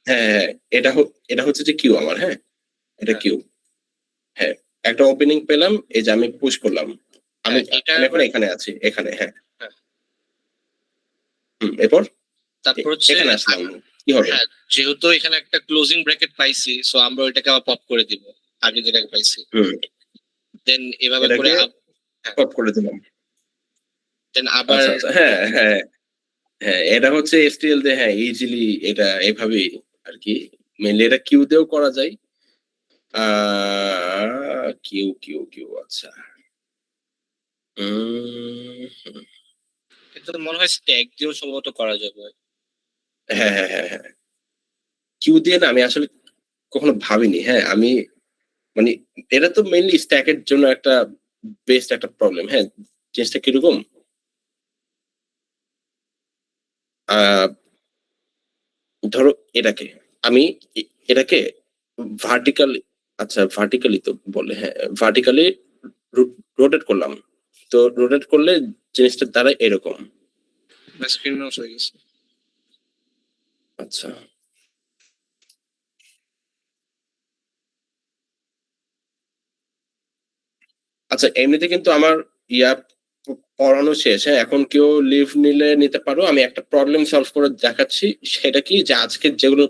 হ্যাঁ হ্যাঁ, এটা হচ্ছে যে কিউ আমার, হ্যাঁ এটা হ্যাঁ। কিউ, হ্যাঁ একটা ওপেনিং পেলাম, এই যে আমি পুশ করলাম, আমি হ্যাঁ, এটা আমি এখন আবার- এখানে আছি, এখানে, হ্যাঁ হ্যাঁ। এরপর তারপর হচ্ছে এখানে আসলাম, কি হবে? হ্যাঁ, যেহেতু এখানে একটা ক্লোজিং ব্র্যাকেট পাইছি, সো আমরা ওইটাকে আবার পপ করে দিব আগে যেটাকে পাইছি। দেন এভাবে করে এটাকে পপ করে দিলাম। দেন আবার আচ্ছা আচ্ছা, হ্যাঁ হ্যাঁ হ্যাঁ, এটা হচ্ছে এসটিএল দিয়ে, হ্যাঁ ইজিলি এটা এভাবেই আর কি, মেনলি এটা কিউ দিয়েও করা যায়। কিউ কিউ কিউ, আচ্ছা এটা তো মনে হয় স্ট্যাক দিয়েও সম্ভবত করা যাবে। হ্যাঁ হ্যাঁ হ্যাঁ হ্যাঁ, কিউ দিয়ে না আমি আসলে কখনো ভাবিনি, হ্যাঁ আমি মানে এটা তো মেইনলি স্ট্যাকের জন্য একটা বেস্ট একটা প্রবলেম। হ্যাঁ জিনিসটা কিরকম, ধরো এটাকে ভার্টিক্যালি, আচ্ছা ভার্টিক্যালি তো বলে, হ্যাঁ ভার্টিক্যালি রোটেট করলাম, তো রোটেট করলে জিনিসটা দ্বারা এরকম। স্ক্রিন নট হয়ে গেছে। আচ্ছা আচ্ছা, এমনিতে কিন্তু আমার ইয়া পড়ানো শেষ, হ্যাঁ এখন কেউ লিভ নিলে নিতে পারো, আমি একটা প্রবলেম সলভ করে দেখাচ্ছি। সেটা কি যে আজকে যেগুলো